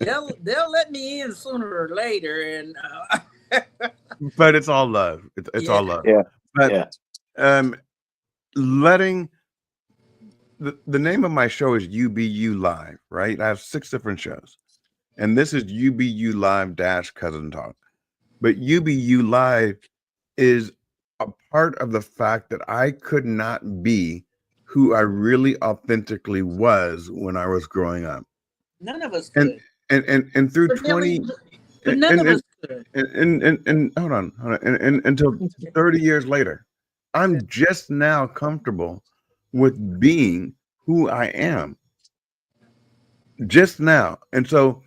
they'll let me in sooner or later, and but it's all love. It's Yeah. all love. Yeah. But Yeah. letting the name of my show is UBU Live, right? I have 6 different shows, and this is UBU Live dash Cousin Talk. But UBU Live is a part of the fact that I could not be who I really authentically was when I was growing up, None of us and could. and through But, Billy, 20 but none and of us could. and hold on, and until 30 years later, I'm just now comfortable with being who I am just now. And so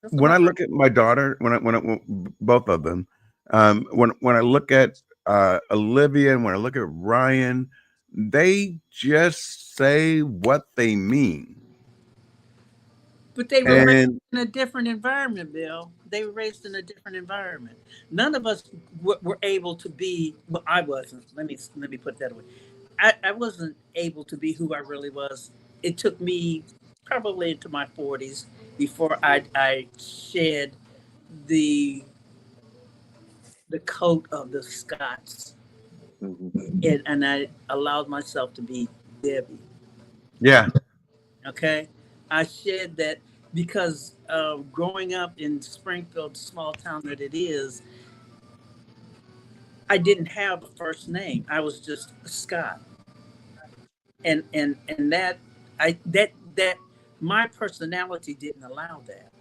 That's when I about look at my daughter, both of them, when I look at Olivia and when I look at Ryan, they just say what they mean. But they were raised And in a different environment, Bill. They were raised in a different environment. None of us were able to be. Well, I wasn't. Let me put that away. I wasn't able to be who I really was. It took me probably into my 40s before I shed the coat of the Scots, and I allowed myself to be Debbie. yeah, Okay, I shed that because growing up in Springfield, small town that it is, I didn't have a first name. I was just a Scott, and that my personality didn't allow that.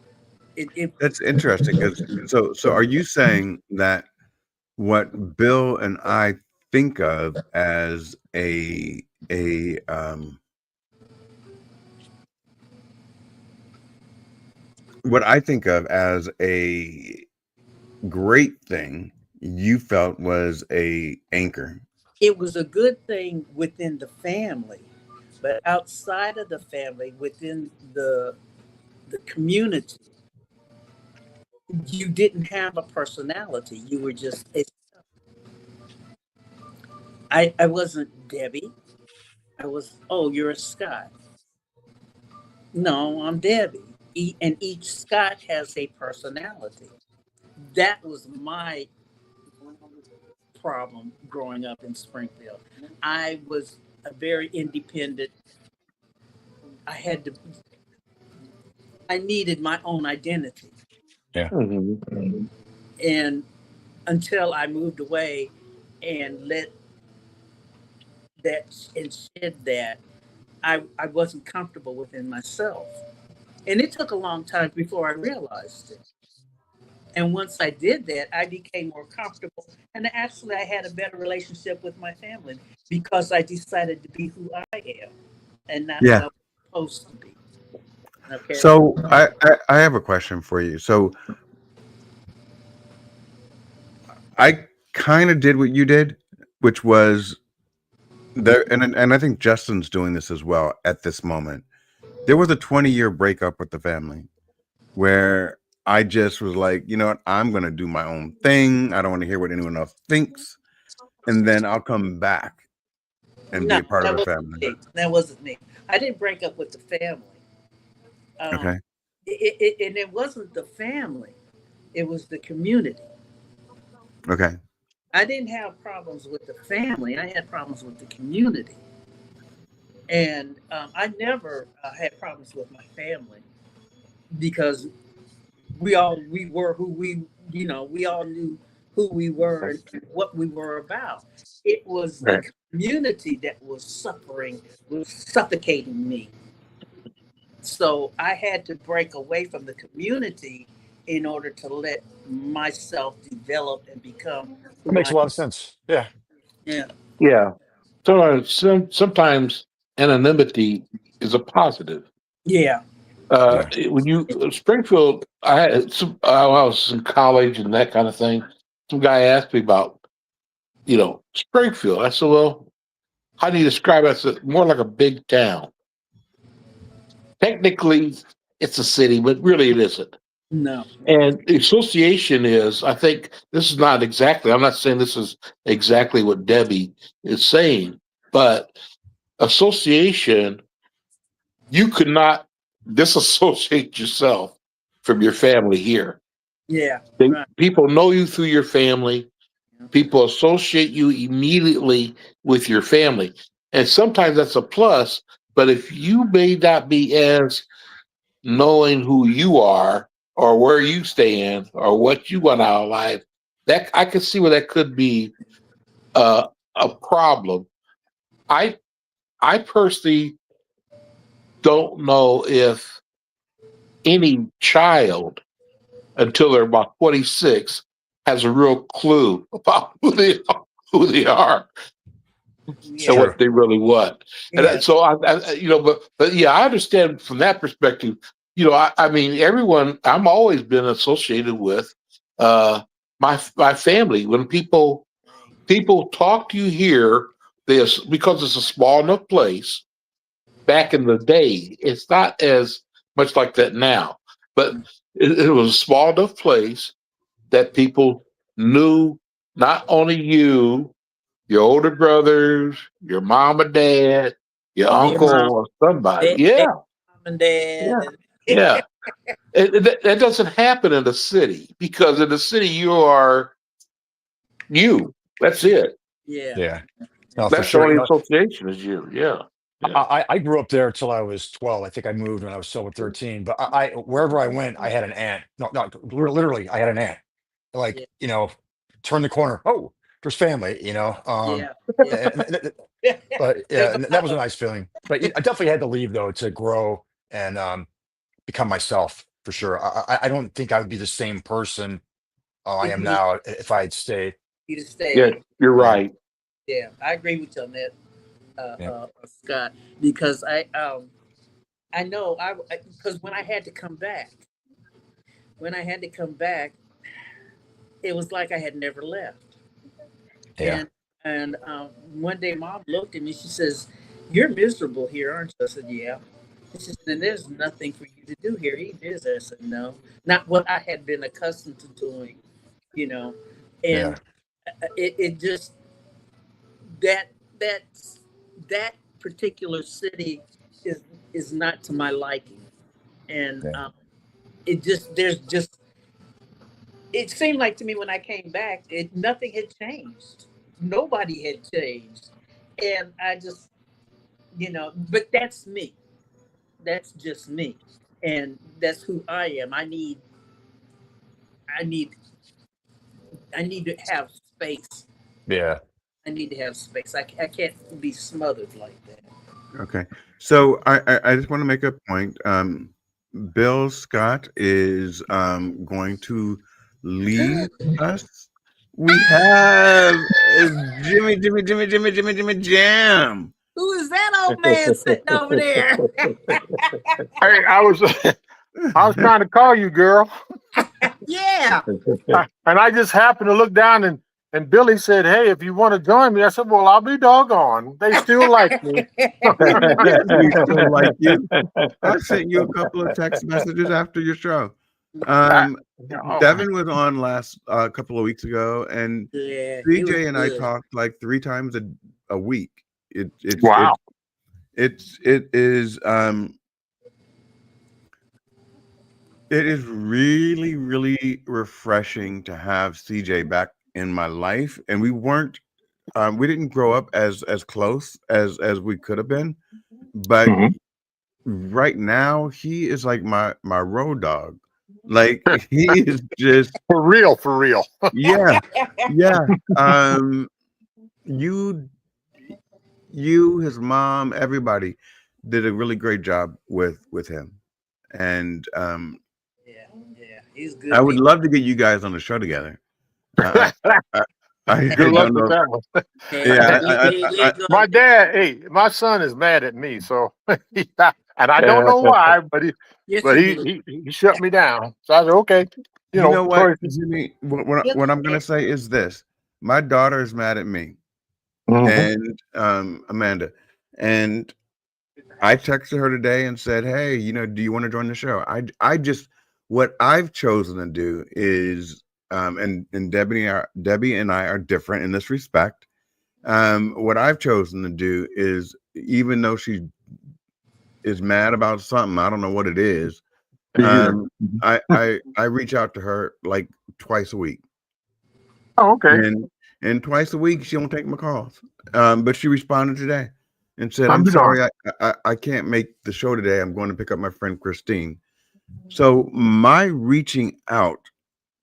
It that's interesting. Because so are you saying that what Bill and I think of as a what I think of as a great thing, you felt was a anchor? it was a good thing within the family, but outside of the family, within the community, you didn't have a personality. You were just I wasn't Debbie. I was, oh, you're a Scott. No, I'm Debbie. And each Scott has a personality. That was my problem growing up in Springfield. I was a very independent. I had to. I needed my own identity, and until I moved away and let that and shed that, I wasn't comfortable within myself. And it took a long time before I realized it. And once I did that, I became more comfortable. And actually, I had a better relationship with my family because I decided to be who I am and not what Yeah. I was supposed to be. Okay. So I have a question for you. So I kind of did what you did, which was there, and I think Justin's doing this as well at this moment. There was a 20-year breakup with the family where I just was like, you know what, I'm gonna do my own thing. I don't want to hear what anyone else thinks, and then I'll come back and be No, a part of that the wasn't family. me. That wasn't me. I didn't break up with the family. Okay. And it wasn't the family, it was the community. Okay. I didn't have problems with the family, I had problems with the community. And I never had problems with my family because we were who we all knew who we were and what we were about. It was the Right. community that was suffocating me. So I had to break away from the community in order to let myself develop and become That who makes I a lot of sense. Yeah. am. Yeah. So sometimes anonymity is a positive. Yeah. Yeah. When you Springfield, I had I was in college and that kind of thing. Some guy asked me about, Springfield. I said, well, how do you describe it? I said, more like a big town. Technically, it's a city, but really it isn't. No. And the association is, I think this is not exactly, I'm not saying this is exactly what Debbie is saying, but association, you could not disassociate yourself from your family here. Yeah. They, Right. people know you through your family. People associate you immediately with your family. And sometimes that's a plus. But if you may not be as knowing who you are or where you stand or what you want out of life, that I can see where that could be a problem. I I personally don't know if any child until they're about 26 has a real clue about who they are and Yeah. True. what they really want. And Yeah. so but yeah, I understand from that perspective. I mean, everyone. I'm always been associated with my family. When people talk to you here, this because it's a small enough place. Back in the day, it's not as much like that now, but it was a small enough place that people knew not only you, your older brothers, your mom or dad, your Their uncle mom, or somebody. their Yeah, mom and dad. yeah, And yeah. That doesn't happen in the city because in the city you are you. That's it. yeah. Yeah. No, for That's the sure. only association is you. Yeah, yeah. I grew up there till I was 12. I think I moved when I was still 13. But wherever I went, I had an aunt. No, no, literally, I had an aunt. Yeah. Like, turn the corner. Oh, there's family. Yeah. Yeah. But yeah, There's a and that lot was a of nice feeling. But I definitely had to leave though to grow and become myself for sure. I don't think I would be the same person I am you now if I had stayed. to Yeah, stay. you're Yeah, right. Yeah, I agree with you on that, yeah, Scott, because I know because when I had to come back, it was like I had never left. yeah, And one day, Mom looked at me. She says, "You're miserable here, aren't you?" I said, "Yeah." She says, "And there's nothing for you to do here either, is there?" I said, "No, not what I had been accustomed to doing, you know." yeah, And it just that that that particular city is is not to my liking, and yeah, it just there's just it seemed like to me when I came back, nothing had changed, nobody had changed, and I just but that's me, that's just me, and that's who I am. I need I need to have space. yeah. I need to have space. I can't be smothered like that. Okay. So I just want to make a point. Bill Scott is going to leave us. We have Jimmy Jam. Who is that old man sitting over there? Hey, I was trying to call you, girl, Yeah. and I just happened to look down and Billy said, "Hey, if you want to join me," I said, "Well, I'll be doggone. They still like me." We still like you. I sent you a couple of text messages after your show. Oh, Devin was on last couple of weeks ago, and Yeah, it was CJ and I good. talked like 3 times a week. wow. It is really, really refreshing to have CJ back in my life. And we didn't grow up as close as we could have been. But Mhm. right now he is like my road dog. Like he is just For real, for real. yeah. You his mom, everybody did a really great job with him. And Yeah, he's good. I would love to get you guys on the show together. I Good luck don't with know. that one. Yeah, My dad, hey, my son is mad at me, so and I don't know why, but he shut me down. So I said, okay, you know what, choices. Jimmy? What I'm gonna say is this: my daughter is mad at me, Mhm. and Amanda, and I texted her today and said, "Hey, do you want to join the show?" I just what I've chosen to do is, and Debbie and I are different in this respect. What I've chosen to do is, even though she is mad about something, I don't know what it is. I reach out to her like twice a week. Oh, okay. And twice a week she won't take my calls. But she responded today and said, I'm "I'm sorry, sorry. I can't make the show today. I'm going to pick up my friend Christine." So my reaching out,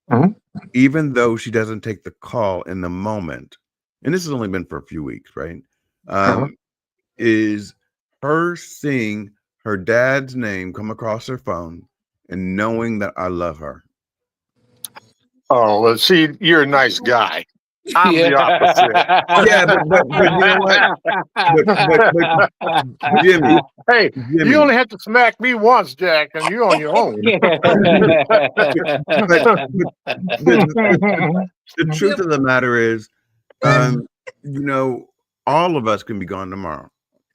Mhm. even though she doesn't take the call in the moment, and this has only been for a few weeks, right? Is her seeing her dad's name come across her phone and knowing that I love her. Oh, well, see, you're a nice guy. I'm the opposite. Yeah, but you know what? But Jimmy, Hey, Jimmy, you only have to smack me once, Jack, and you're on your own. the truth of the matter is, you know, all of us can be gone tomorrow.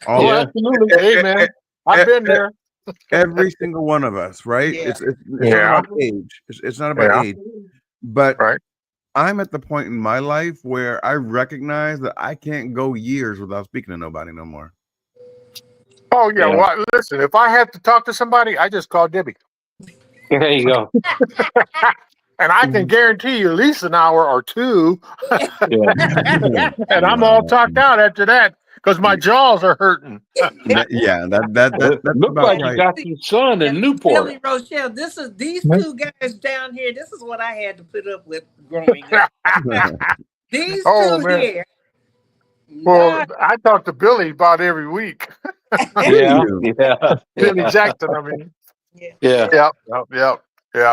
All Oh, absolutely. Hey, man, I've been there. every single one of us, right? Yeah. It's not about age. It's not about age. But Right. I'm at the point in my life where I recognize that I can't go years without speaking to nobody no more. Oh, yeah. Well, listen, if I have to talk to somebody, I just call Debbie. There you go. And I can guarantee you at least an hour or two. And I'm all talked out after that because my jaws are hurting. That's Look about like right. you got some sun in Newport. Billy Rochelle, these two guys down here. This is what I had to put up with growing up. These Oh, two man. here. Well, I talk to Billy about every week. Yeah. Billy Jackson, I mean. Yeah. Yeah.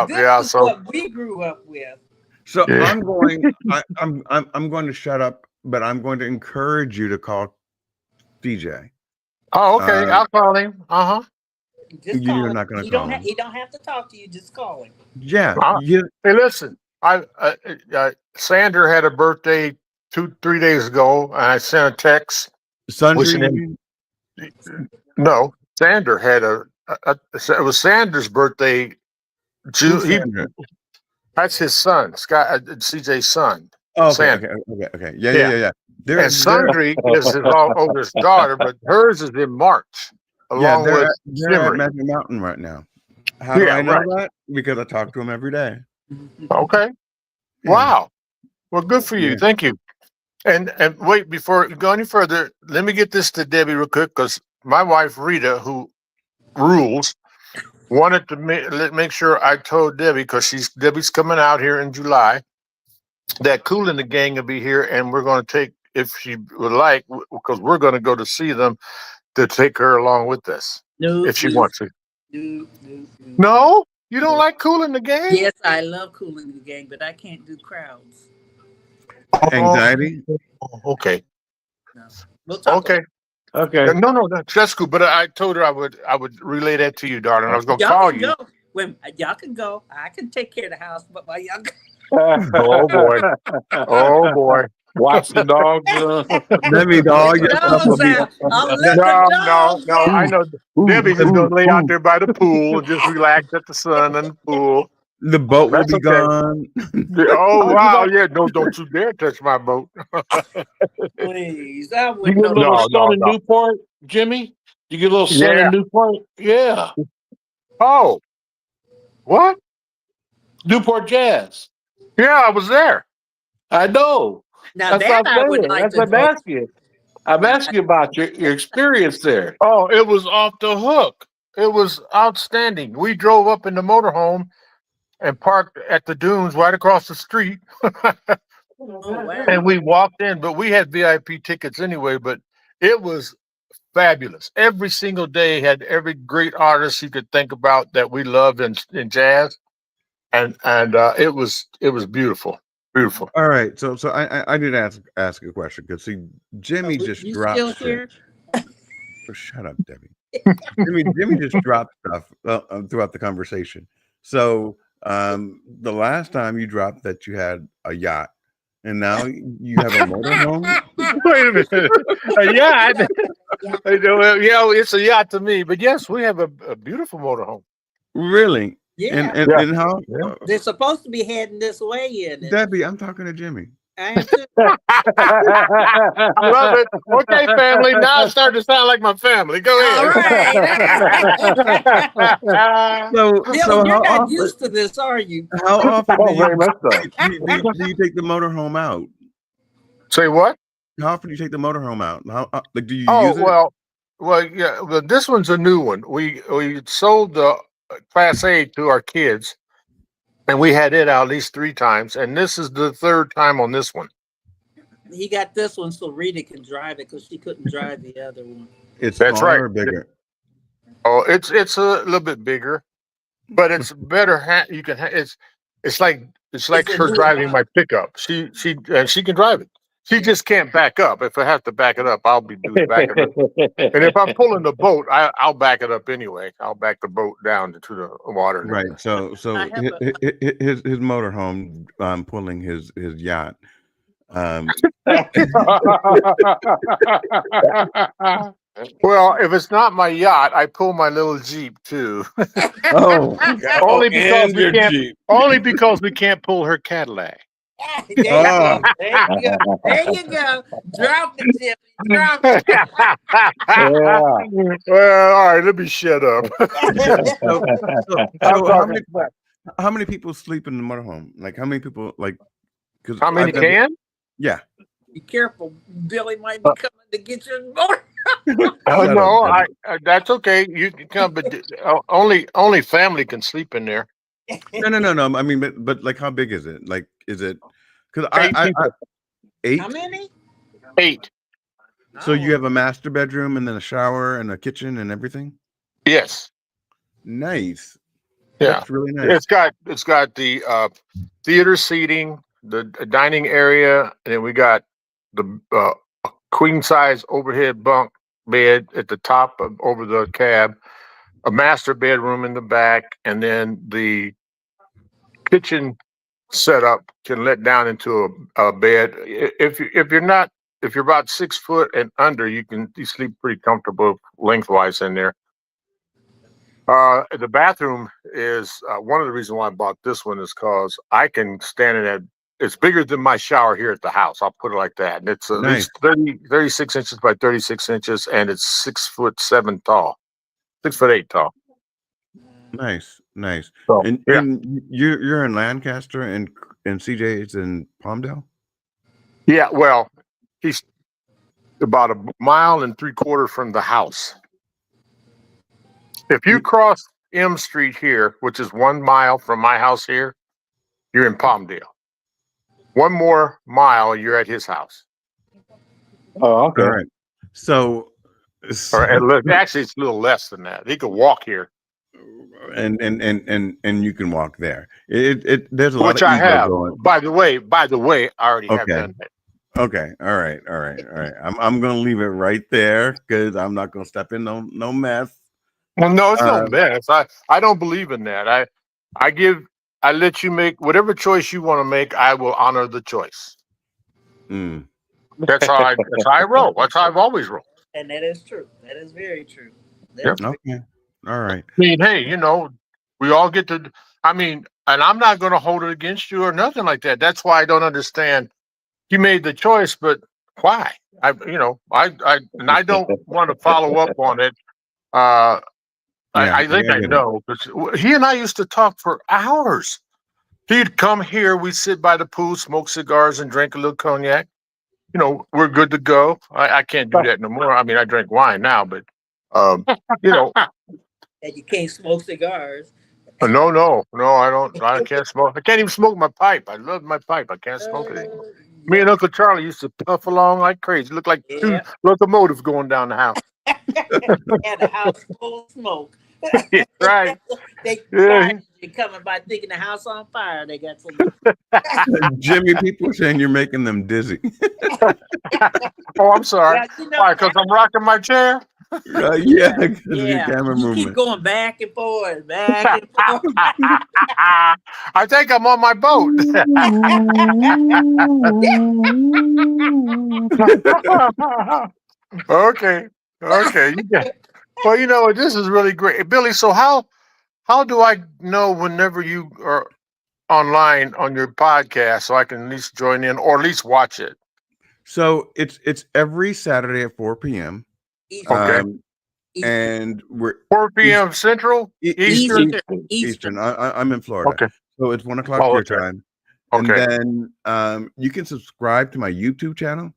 This is So what we grew up with. So Yeah. I'm going to shut up, but I'm going to encourage you to call DJ. Oh, okay. I'll call him. Just You're call him. not gonna He call don't him. he don't have to talk to you. Just call him. Yeah. Hey, listen. Sander had a birthday 2-3 days ago, and I sent a text. Sundry, Wishing him- No, Sander had it was Sander's birthday. That's his son, Scott, CJ's son. okay, Sandra. okay. Yeah. And Sundry is his oldest daughter, but hers is in March, along with they're at Simmery. Magic Mountain right now. How do Yeah, I know right. that? Because I talk to him every day. Okay. Yeah. Wow. Well, good for you. Yeah. Thank you. And wait, before you go any further, let me get this to Debbie real quick, because my wife Rita, who rules, wanted to make sure I told Debbie, because Debbie's coming out here in July, that Kool and the Gang will be here, and we're going to take, if she would like, because we're going to go to see them, to take her along with us No, if she wants to. No. No, you don't like Kool and the Gang? Yes, I love Kool and the Gang, but I can't do crowds. Anxiety. Oh, okay. No. We'll talk. Okay. Okay. No, that's cool. But I told her I would relay that to you, darling. I was going to call you. Go. When y'all can go, I can take care of the house, but while y'all go. Oh boy. Oh boy. Watch the dogs. Let me dog. Let the dogs out. I'll let No, the dogs out. I know Debbie's just gonna lay out there by the pool and just relax at the sun and the pool. The boat will That's be okay. gone. Oh wow, yeah. No, don't you dare touch my boat. Please, I You wouldn't get a know. little sun in no. Newport, Jimmy? You get a little sun Yeah. in Newport? Yeah. Oh. What? Newport Jazz. Yeah, I was there. I know. Now That's that what I'm I would saying. like That's to what I'm know. asking. I'm asking about your experience there. Oh, it was off the hook. It was outstanding. We drove up in the motorhome and parked at the dunes right across the street. Oh, wow. And we walked in, but we had VIP tickets anyway, but it was fabulous. Every single day had every great artist you could think about that we loved in jazz. And it was beautiful. Beautiful. All right. So I did ask a question because see, Jimmy just You dropped still shit. here? Oh, shut up, Debbie. Jimmy just dropped stuff throughout the conversation. So the last time you dropped that you had a yacht, and now you have a motorhome. Wait a minute. A yacht? Yeah, it's a yacht to me. But yes, we have a beautiful motorhome. Really? Yeah. And how? Yeah. They're supposed to be heading this way in it. Debbie, I'm talking to Jimmy. I am too. I love it. Okay, family. Now it's starting to sound like my family. Go All ahead. right. So Billy, so you're how not often used to this, are you? how often Oh, very much so. do you take the motorhome out? Say what? How often do you take the motorhome out? How like do you Oh use it? well, yeah. Well, this one's a new one. We sold the Class A to our kids, and we had it out at least 3 times, and this is the 3rd time on this one. He got this one so Rita can drive it because she couldn't drive the other one. It's That's smaller right. or bigger? Oh, it's a little bit bigger, but it's better. You can. It's like It's her a new driving my model. pickup. She can drive it. She just can't back up. If I have to back it up, I'll be doing backing up. And if I'm pulling the boat, I'll back it up anyway. I'll back the boat down into the water. and Right. everything. So I have his motorhome pulling his yacht. Well, if it's not my yacht, I pull my little Jeep too. Oh, Only because and we your can't. Jeep. Only because we can't pull her Cadillac. There you go. There you go. There you go. Drop it, Jimmy. Drop it. Well, all right, let me shut up. So how many people sleep in the motorhome? Like how many people like? Because How many can? Yeah. Be careful. Billy might be coming to get your motor. Oh Shut no, up, that's okay. You can come, but only family can sleep in there. No. I mean, but like, how big is it? Like, is it? Because I 8. How many? 8. So you have a master bedroom and then a shower and a kitchen and everything. Yes. Nice. Yeah. That's really nice. It's got the theater seating, the dining area, and then we got the queen size overhead bunk bed at the top over the cab, a master bedroom in the back, and then the kitchen setup can let down into a bed. If you're about 6 foot and under, you sleep pretty comfortable lengthwise in there. The bathroom is one of the reasons why I bought this one is because I can stand in it. It's bigger than my shower here at the house. I'll put it like that. And it's at Nice. least 36 inches by 36 inches, and it's 6'7" tall, 6'8" tall. Nice. So, And yeah. and you're in Lancaster and CJ's in Palmdale. Yeah, well, he's about 1.75 miles from the house. If you cross M Street here, which is 1 mile from my house here, you're in Palmdale. 1 more mile, you're at his house. Oh, okay. All right. So Actually, it's a little less than that. He could walk here, and you can walk there. There's a lot which of I ego have. going. By the way, I already have Okay. done that. Okay. All right. I'm gonna leave it right there because I'm not gonna step in no mess. Well, no, it's no mess. I don't believe in that. I let you make whatever choice you want to make. I will honor the choice. Mm. That's how I roll. That's how I've always rolled. And that is true. That is very true. Yep. Okay. All right. I mean, hey, we all get to. I mean, and I'm not going to hold it against you or nothing like that. That's why I don't understand. You made the choice, but why? I don't want to follow up on it. I think I know, because he and I used to talk for hours. He'd come here, we'd sit by the pool, smoke cigars, and drink a little cognac. We're good to go. I can't do that no more. I mean, I drink wine now, but And you can't smoke cigars. no, I don't. I can't smoke. I can't even smoke my pipe. I love my pipe. I can't smoke it anymore. Me and Uncle Charlie used to puff along like crazy. Looked like 2 locomotives going down the house. And a house full of smoke. Right. They coming by thinking the house on fire. They got some. Jimmy, people are saying you're making them dizzy. Oh, I'm sorry. Yeah, Why? Because I'm rocking my chair. Yeah, because of your Yeah, camera you movement. keep going back and forth, back and forth. I think I'm on my boat. Okay. Well, this is really great, Billy. So how do I know whenever you are online on your podcast so I can at least join in or at least watch it? So it's every Saturday at 4 p.m. Okay. And we're 4 p.m. Central, Eastern. Eastern. I'm in Florida. Okay. So it's 1 o'clock Oh, your okay. time. And Okay. then you can subscribe to my YouTube channel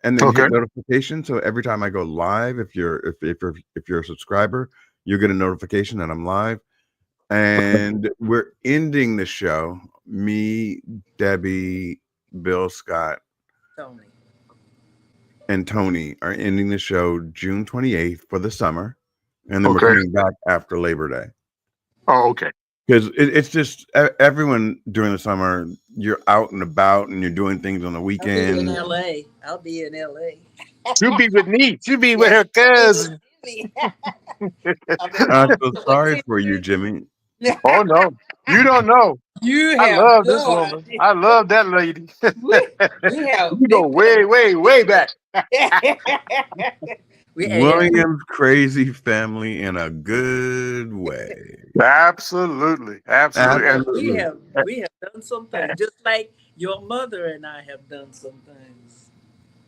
and then Okay. hit notification. So every time I go live, if you're a subscriber, you'll get a notification that I'm live. And we're ending the show. Me, Debbie, Bill Scott, Tony. and Tony are ending the show June 28th for the summer. And then we're Okay. coming back after Labor Day. Oh, okay. Because it's just everyone during the summer, you're out and about and you're doing things on the I'll be in weekend. LA. I'll be in LA. You be with me. You be with her cousin. I'm so sorry for you, Jimmy. Oh no, you don't know. You I have love this no woman. idea. I love that lady. We have You go way, way, way back. Williams crazy family in a good way. Absolutely, absolutely. Absolutely. we have done some things, just like your mother and I have done some things.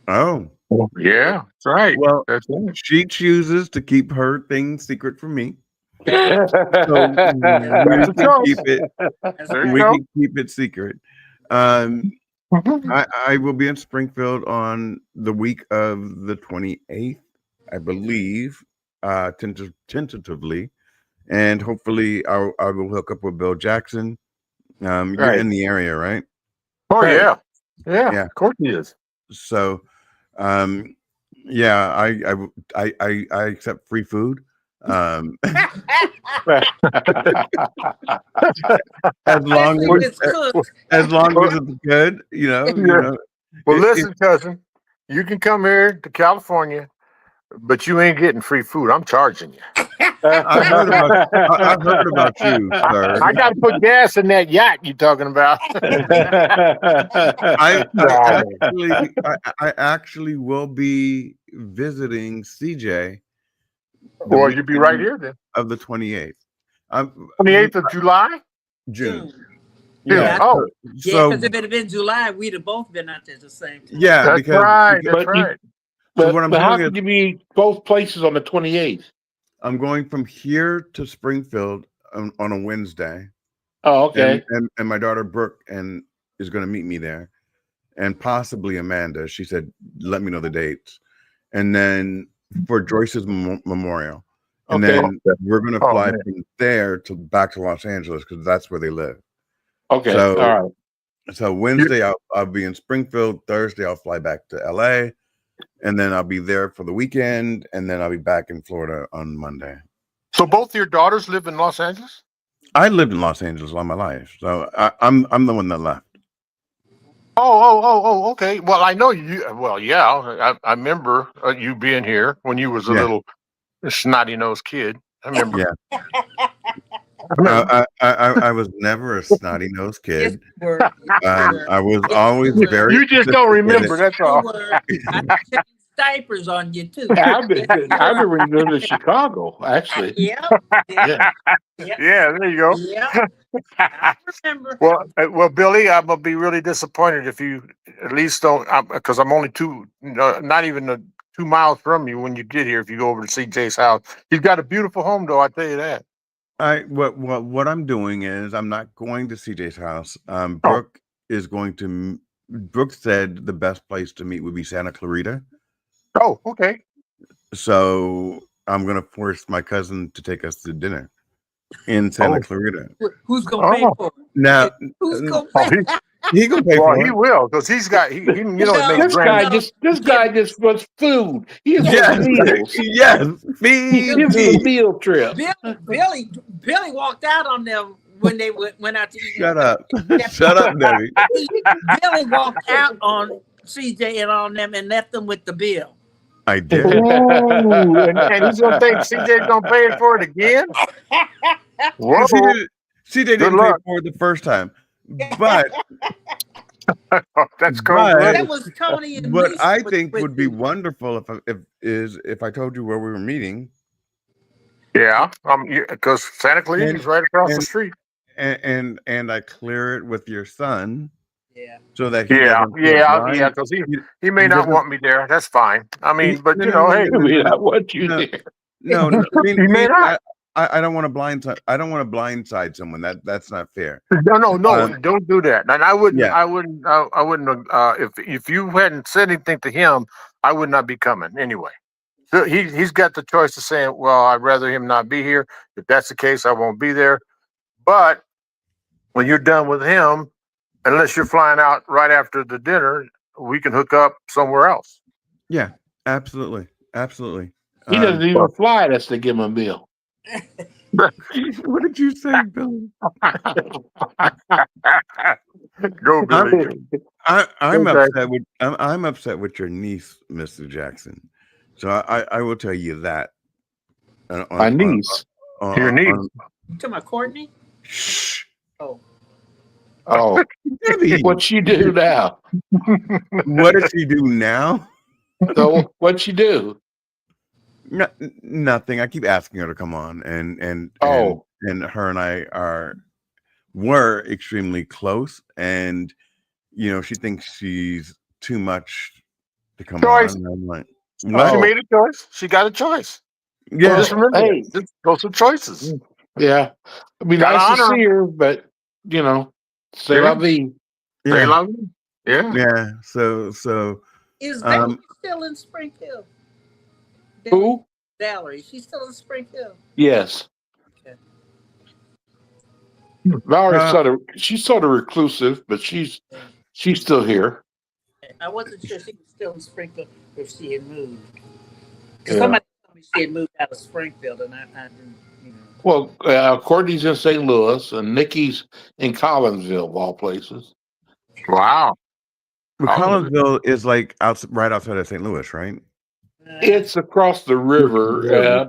Oh, Yeah, that's right. well, That's it. she chooses to keep her things secret from me. So That's we a can choice. keep it. That's There you We go. can keep it secret. I will be in Springfield on the week of the 28th, I believe, tentatively, and hopefully I will hook up with Bill Jackson. You're Right. in the area, right? Oh Right. yeah. Yeah, Yeah. of course he is. So, yeah, I accept free food. As long Especially when as it's cooked. as long as it's good, you know. Well, It- listen, cousin, you can come here to California, but you ain't getting free food. I'm charging you. I've heard about you, sir. I got to put gas in that yacht you talking about. I actually will be visiting CJ. the Well, you'll be right weekend here then. of the 28th. 28th of July? June. Yeah. Yeah. Oh, Yeah, So because if it had been July, we'd have both been out there at the same time. yeah, that's because right. because- That's right. so what I'm But how doing is could you be both places on the 28th? I'm going from here to Springfield on a Wednesday. Oh, okay. And my daughter Brooke is going to meet me there, and possibly Amanda. She said, "Let me know the dates," and then for Joyce's memorial, and Okay. then we're going to Oh, fly man. from there to back to Los Angeles because that's where they live. Okay. So- All right. So Wednesday I'll be in Springfield. Thursday I'll fly back to LA, and then I'll be there for the weekend, and then I'll be back in Florida on Monday. So both your daughters live in Los Angeles? I lived in Los Angeles all my life, so I'm the one that left. Oh, okay. Well, I know you. Well, yeah, I remember you being here when you was a Yeah. little snotty nosed kid. I remember. Yeah. I was never a snotty nosed Yes, kid. you were. Yes, you were. I was always very. You just don't remember. sophisticated. That's all. You were. I changed diapers on you too. I remember when you go to Chicago, actually. Yeah. Yeah. Yeah, there you go. Yeah. I remember. Well, Billy, I'm gonna be really disappointed if you at least don't, because I'm only not even 2 miles from you when you get here. If you go over to CJ's house, he's got a beautiful home, though. I tell you that. What I'm doing is I'm not going to CJ's house. Brooke is going to. Brooke said the best place to meet would be Santa Clarita. Oh, okay. So I'm gonna force my cousin to take us to dinner in Santa Oh. Clarita. Who's gonna pay Oh. for it? Now Who's gonna Oh, pay? he can pay well, for he it. will, because he's got he you know it makes This grand. guy just wants food. He just Yes, wants meals. yes. Feed Give me. him a meal trip. Billy walked out on them when they went out to eat. Shut up. Shut up, Debbie. Billy walked out on CJ and on them and left them with the bill. I did. Ooh, and he's gonna think CJ's gonna pay for it again. Whoa. CJ didn't pay luck. for it the first time. But That's cool. But- That was Tony and what Lisa I with- think with would be you. wonderful if I told you where we were meeting, Yeah, because Santa Clarita is right across the and- street. and I clear it with your son Yeah. so that he Yeah, doesn't feel yeah, blind. yeah. Because he may he not doesn't- want me there. That's fine. I mean, he- but no, you no, know, no, hey, no, I no, mean, no, I want you no. there. No, he may not. I don't want to blindside. I don't want to blindside someone. That's not fair. No, Um, don't do that. And I wouldn't, yeah, I wouldn't. If you hadn't said anything to him, I would not be coming anyway. So he's got the choice of saying, well, I'd rather him not be here. If that's the case, I won't be there. But when you're done with him, unless you're flying out right after the dinner, we can hook up somewhere else. yeah, absolutely, absolutely. He doesn't even fly. That's to give him a bill. What did you say, Billy? Go, Billy. I'm Okay. upset with I'm upset with your niece, Mr. Jackson. So I will tell you that. My niece. Your niece. You talking about Courtney? Shh, Oh, Oh, Debbie, what she do now? what does she do now? So what she do? No, nothing. I keep asking her to come on, and Oh. and her and I were extremely close, and she thinks she's too much to come Choice. on. And I'm like, She what? made a choice. She got a choice. Yeah, Just remember, Hey. just those are choices. Yeah. It'd be Gotta nice to honor see her, but c'est la vie. They yeah, love you. Yeah. yeah. So is Valerie Um, still in Springfield? Who? Valerie, she's still in Springfield. Yes. Okay. Valerie's she's sort of reclusive, but she's still here. I wasn't sure she was still in Springfield if she had moved. 'Cause Yeah. somebody told me she had moved out of Springfield, and I didn't, Well, Courtney's in St. Louis and Nikki's in Collinsville, of all places. Wow. Collinsville is like right outside of St. Louis, right? It's across the river, Yeah.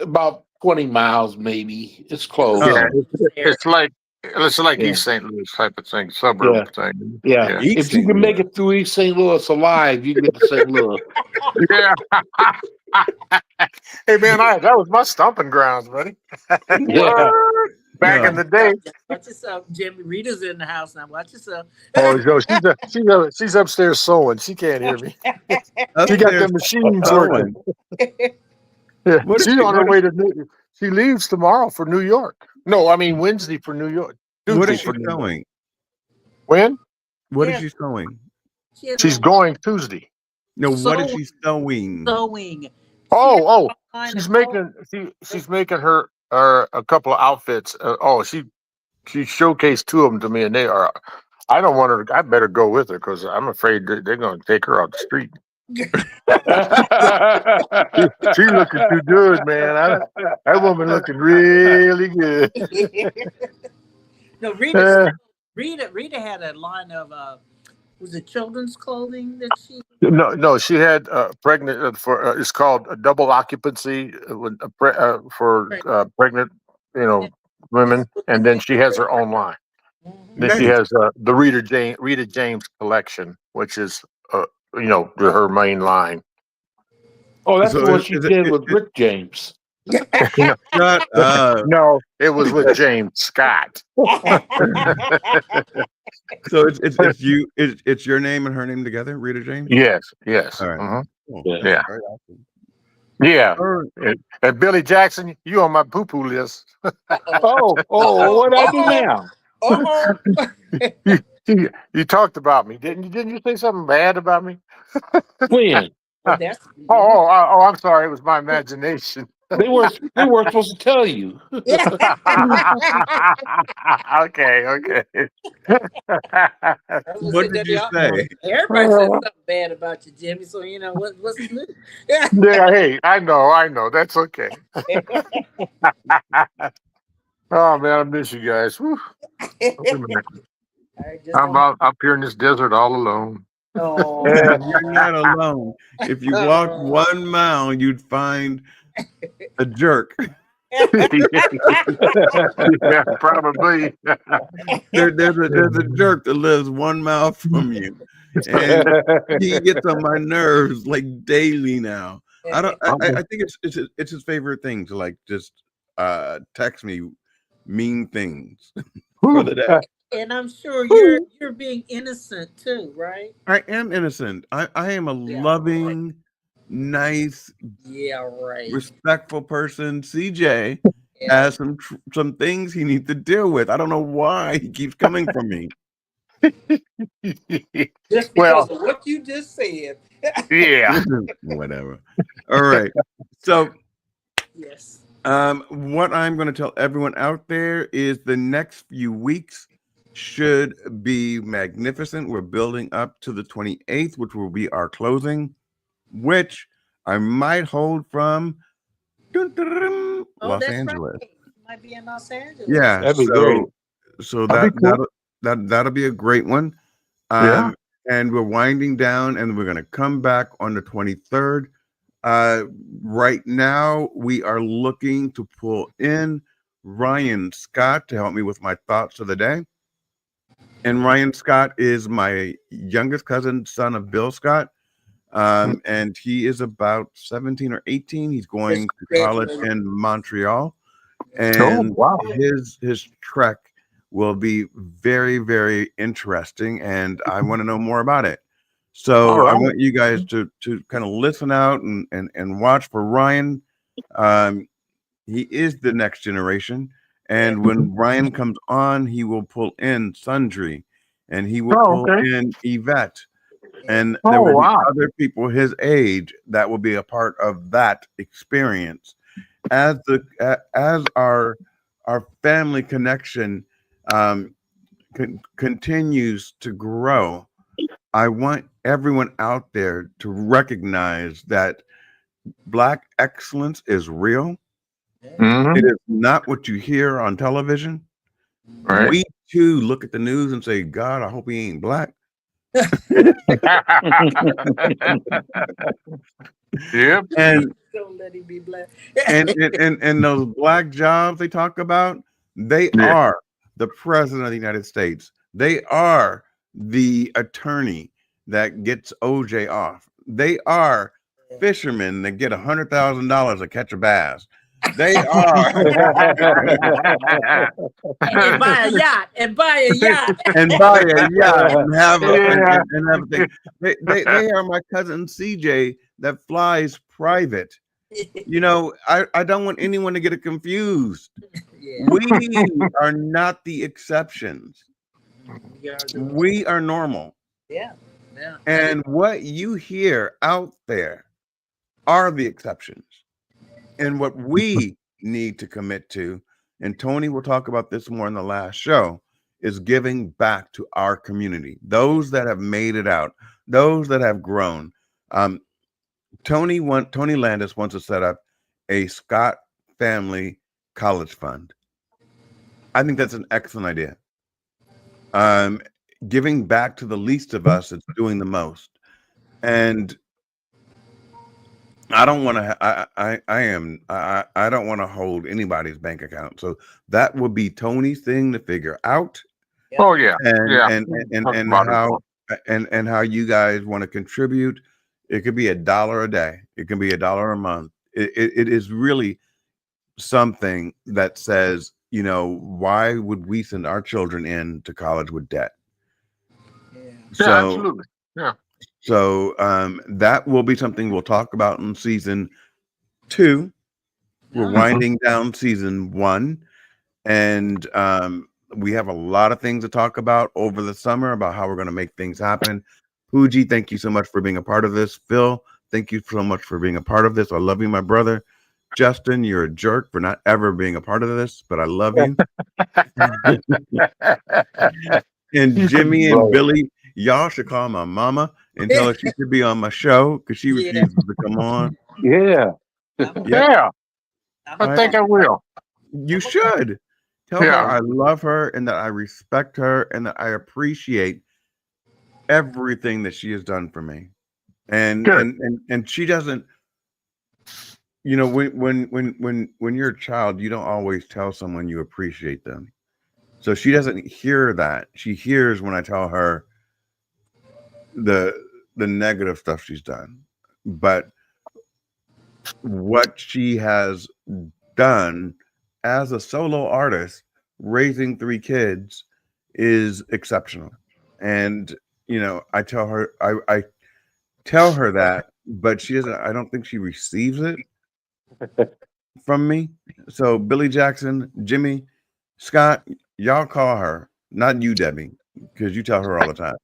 about 20 miles, maybe. It's close. Oh. Yeah, it's like Yeah. East St. Louis type of thing, suburb thing. Yeah. East If you St. can make Louis. it through East St. Louis alive, you can get to St. Louis. Yeah. Hey man, that was my stomping grounds, buddy. Yeah. Back Yeah. in the day. Watch yourself, Jimmy. Rita's in the house now. Watch yourself. Oh, yo, she's upstairs sewing. She can't hear me. She got the machines working. Yeah. What is She's she- on her what way to. She leaves tomorrow for New York. No, I mean Wednesday for New York. What Tuesday is she for New York. sewing? When? What is Yeah. she sewing? She has She's a going Tuesday. No, what is Sewing. she sewing? sewing. Oh, Kind she's of making she's making her a couple of outfits. She showcased two of them to me, and they are. I don't want her. I better go with her because I'm afraid they're going to take her out the street. She looking too good, man. That woman looking really good. No, Uh, Rita had a line of was it children's clothing that she No, she had pregnant for. It's called a double occupancy for pregnant, women, and then she has her own line. Then she Nice. has the Rita James collection, which is her main line. Oh, that's So the one is- she is it- did is- with Rick James. Shut up. No, it was with James Scott. So it's you. It's your name and her name together, Rita James. Yes. All right. Mhm. Cool. Yeah. Very awesome. Yeah. Or- And Billy Jackson, you on my poo-poo list. Oh, what I do now? You talked about me, didn't you? Didn't you say something bad about me? When? that's Oh, I'm sorry. It was my imagination. They weren't supposed to tell you. Okay. What did you say? Everybody said something bad about you, Jimmy. So what's new? Yeah, hey, I know. That's okay. Oh man, I miss you guys. Whew. I'm out up here in this desert all alone. Oh, You're not alone. If you walk 1 mile, you'd find a jerk. Yeah, probably. There's a jerk that lives 1 mile from you, and he gets on my nerves like daily now. I think it's his favorite thing to like just text me mean things for the day. And I'm sure you're being innocent too, right? I am innocent. I am a Yeah. loving, nice, Yeah, right. respectful person. CJ Yeah. has some things he needs to deal with. I don't know why he keeps coming for me. Just because of what you just said. Yeah. Whatever. All right. So Yes. what I'm going to tell everyone out there is the next few weeks should be magnificent. We're building up to the 28th, which will be our closing, which I might hold from Los that's Angeles. right. Might be in Los Angeles. Yeah, That'd be great. so That'd be cool. that'll be a great one. Yeah. And we're winding down, and we're going to come back on the 23rd. Right now, we are looking to pull in Ryan Scott to help me with my thoughts of the day. And Ryan Scott is my youngest cousin, son of Bill Scott. And he is about 17 or 18. He's going to college in Montreal. And wow. his trek will be very, very interesting. And I want to know more about it. So All right. I want you guys to kind of listen out and watch for Ryan. He is the next generation. And when Ryan comes on, he will pull in Sundry, and he will pull in Yvette, and there will be other people his age that will be a part of that experience. As our family connection continues to grow, I want everyone out there to recognize that Black excellence is real. Mhm. It is not what you hear on television. Right. We too look at the news and say, God, I hope he ain't Black. Yep. And Don't let him be Black. and those Black jobs they talk about, they are the president of the United States. They are the attorney that gets OJ off. They are fishermen that get $100,000 to catch a bass. They are And buy a yacht. And buy a yacht. and buy a yacht and have and have a thing. They are my cousin CJ that flies private. You know, I don't want anyone to get it confused. Yeah. We are not the exceptions. We are normal. Yeah. Yeah. And what you hear out there are the exceptions. And what we need to commit to, and Tony will talk about this more in the last show, is giving back to our community, those that have made it out, those that have grown. Tony Landis wants to set up a Scott family college fund. I think that's an excellent idea. Giving back to the least of us is doing the most. And I don't want to. I don't want to hold anybody's bank account. So that would be Tony's thing to figure out. Oh yeah. And how you guys want to contribute. It could be $1 a day. It can be $1 a month. It is really something that says, you know, why would we send our children into college with debt? Yeah, absolutely. Yeah. So that will be something we'll talk about in season 2. We're winding down season 1, and we have a lot of things to talk about over the summer about how we're going to make things happen. Pooji, thank you so much for being a part of this. Phil, thank you so much for being a part of this. I love you, my brother. Justin, you're a jerk for not ever being a part of this, but I love you. And Jimmy and Billy, y'all should call my mama and tell her she should be on my show because she refuses to come on. Yeah. Yeah. I think I will. You should. Tell her I love her and that I respect her and that I appreciate everything that she has done for me. And she doesn't, you know, when you're a child, you don't always tell someone you appreciate them. So she doesn't hear that. She hears when I tell her the negative stuff she's done. But what she has done as a solo artist raising 3 kids is exceptional. And I tell her I tell her that, but she doesn't. I don't think she receives it from me. So Billy Jackson, Jimmy, Scott, y'all call her, not you, Debbie, because you tell her all the time.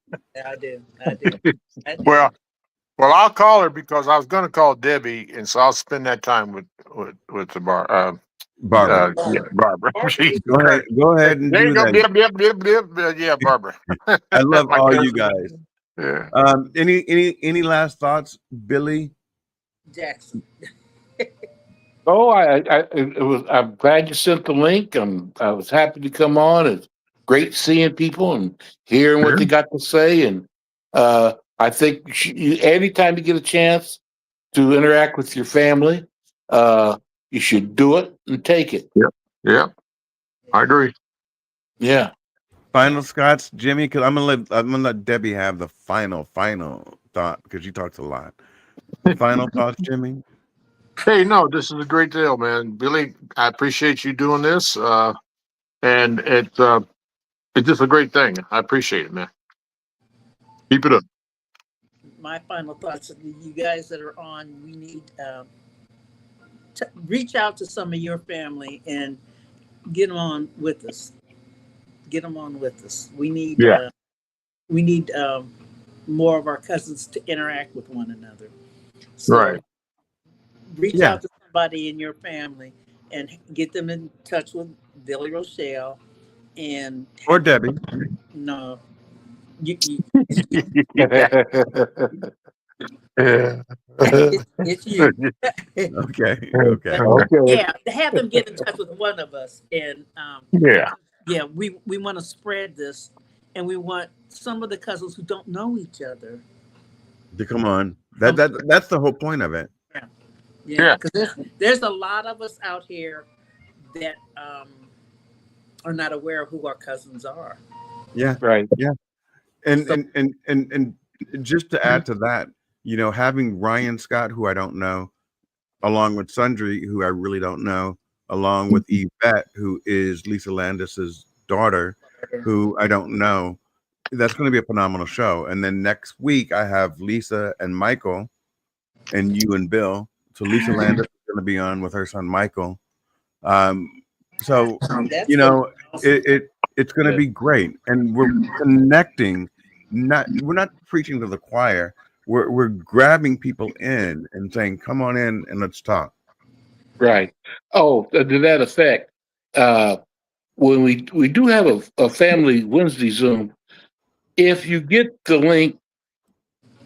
I do. I do. I do. Well, I'll call her because I was going to call Debbie, and so I'll spend that time with the Barbara, Barbara. Jesus Christ. go ahead and There do you go. that. Yeah, Barbara. I love My all you cousin. guys. Yeah. Any last thoughts, Billy? Jackson. Oh, I'm glad you sent the link. I was happy to come on. It's great seeing people and hearing what they got to say. And I think anytime you get a chance to interact with your family, you should do it and take it. Yeah. I agree. Yeah. Final Scots, Jimmy, because I'm gonna let Debbie have the final thought because she talks a lot. Final thoughts, Jimmy. Hey, no, this is a great deal, man. Billy, I appreciate you doing this. And it's just a great thing. I appreciate it, man. Keep it up. My final thoughts are you guys that are on, we need to reach out to some of your family and get them on with us. Get them on with us. We need more of our cousins to interact with one another. So Right. reach out to somebody in your family and get them in touch with Billy Rochelle and Or Debbie. no, it's you. Okay. Yeah, have them get in touch with one of us, and we want to spread this, and we want some of the cousins who don't know each other. To come on. That's the whole point of it. Yeah, because there's a lot of us out here that are not aware of who our cousins are. Yeah. Right. Yeah. And just to add to that, having Ryan Scott, who I don't know, along with Sundry, who I really don't know, along with Yvette, who is Lisa Landis's daughter, who I don't know, that's going to be a phenomenal show. And then next week I have Lisa and Michael, and you and Bill. So Lisa Landis is going to be on with her son Michael. So it's going to be great, and we're connecting. We're not preaching to the choir. We're grabbing people in and saying, "Come on in and let's talk." Right. Oh, to that effect, when we do have a family Wednesday Zoom, if you get the link,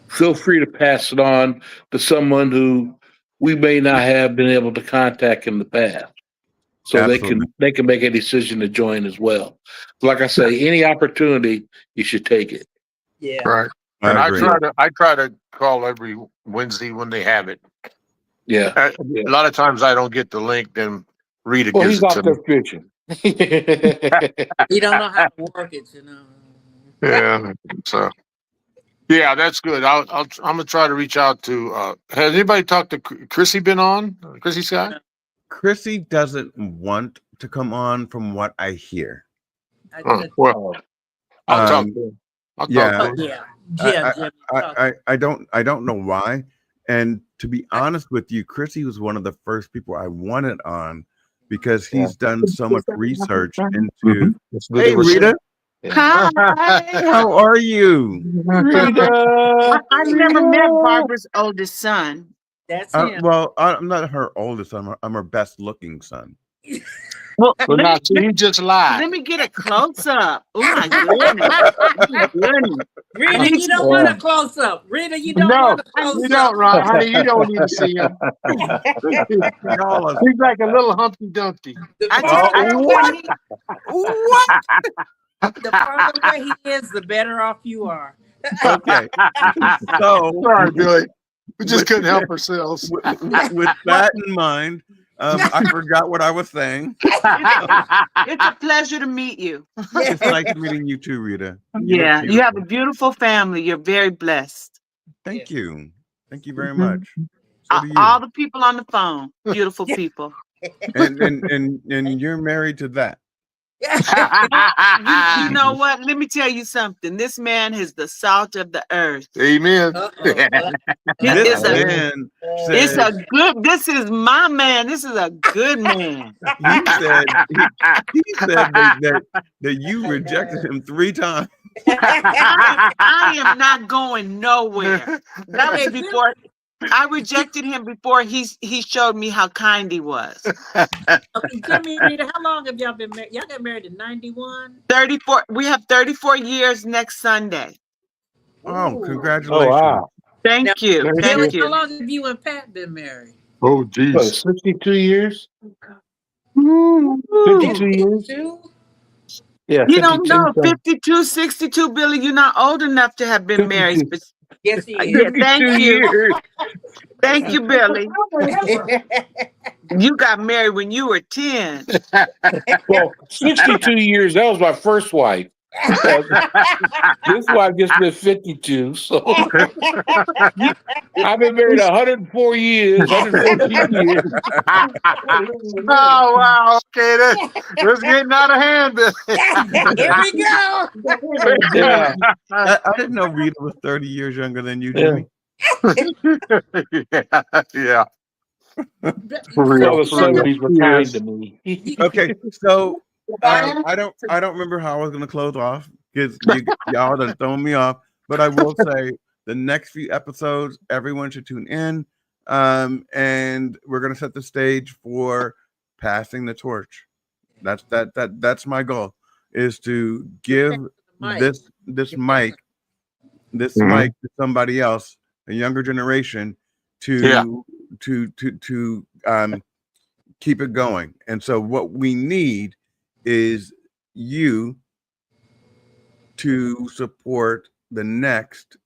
feel free to pass it on to someone who we may not have been able to contact in the past. So Absolutely. they can make a decision to join as well. Like I say, any opportunity, you should take it. Yeah. Right. And I try to call every Wednesday when they have it. Yeah. A lot of times I don't get the link, then Rita Well, gives he's it out to there me. fishing. You don't know how to work it, Yeah. So yeah, that's good. I'm gonna try to reach out to. Has anybody talked to Chrissy? Been on Chrissy Scott? Chrissy doesn't want to come on, from what I hear. Well, I'll talk to him. I'll talk to him. Yeah. Jim, I don't know why. And to be honest with you, Chrissy was one of the first people I wanted on because he's done so much research into. Hey, Rita. Hi. How are you? Rita. I've never met Barbara's oldest son. That's him. Well, I'm not her oldest son. I'm her best looking son. Well, But now, see, you just lied. let me get a close up. Oh my goodness. Oh my goodness. Rita, you don't want a close up. Rita, you don't No, want a close you up. don't, Ron. Honey, you don't need to see him. He's like a little Humpty Dumpty. What? The further away he is, the better off you are. Okay. So, Sorry, Billy. We just couldn't help ourselves. with that in mind, I forgot what I was saying. It's a pleasure to meet you. It's nice meeting you too, Rita. Yeah, you have a beautiful family. You're very blessed. Thank you. Thank you very much. So do you. All the people on the phone, beautiful people. And you're married to that. You know what? Let me tell you something. This man is the salt of the earth. Amen. He This is a, man it's said, a good, this is my man. This is a good man. he said, he said that you rejected him 3 times. I am not going nowhere. That was before I rejected him before he showed me how kind he was. Okay, Jimmy, Rita, how long have y'all been married? Y'all got married in 91? 34. We have 34 years next Sunday. Oh, Oh congratulations. wow. Thank you. Thank Thank How you. long have you and Pat been married? Oh, What, geez. 62 years? 52 years? 52? Yeah, You don't 52. know 52, 62, Billy. You're not old enough to have been married. 52. But Yes, he is. yeah, thank 52 you. years. Thank you, Billy. You got married when you were 10. Well, 62 years. That was my first wife. This wife just been 52. So I've been married 104 years, 114 years. Oh, wow. Okay, this getting out of hand, Billy. Here we go. Yeah. I didn't know Rita was 30 years younger than you, Yeah. Jimmy. Yeah. For All real. the For real. 70s were kind to me. Okay, so I don't remember how I was gonna close off because y'all done thrown me off. But I will say the next few episodes, everyone should tune in. And we're gonna set the stage for passing the torch. That's my goal, is to give Mike. this mic Mhm. mic to somebody else, a younger generation, Yeah. to keep it going. And so what we need is you to support the next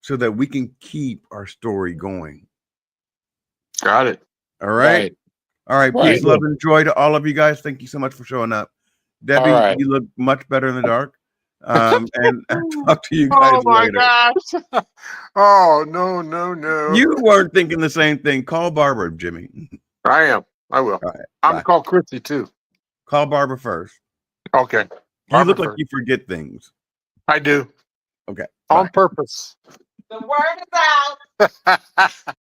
so that we can keep our story going. Got it. All right. All right. Peace, Right. love, and joy to all of you guys. Thank you so much for showing up. Debbie, All right. you look much better in the dark. And I'll talk to you guys Oh, my later. gosh. Oh, no, no, no. You weren't thinking the same thing. Call Barbara, Jimmy. I am. I will. All right. I'm Bye. called Christy, too. Call Barbara first. Okay. You Barbara look like first. you forget things. I do. Okay. On Bye. purpose. The word is out.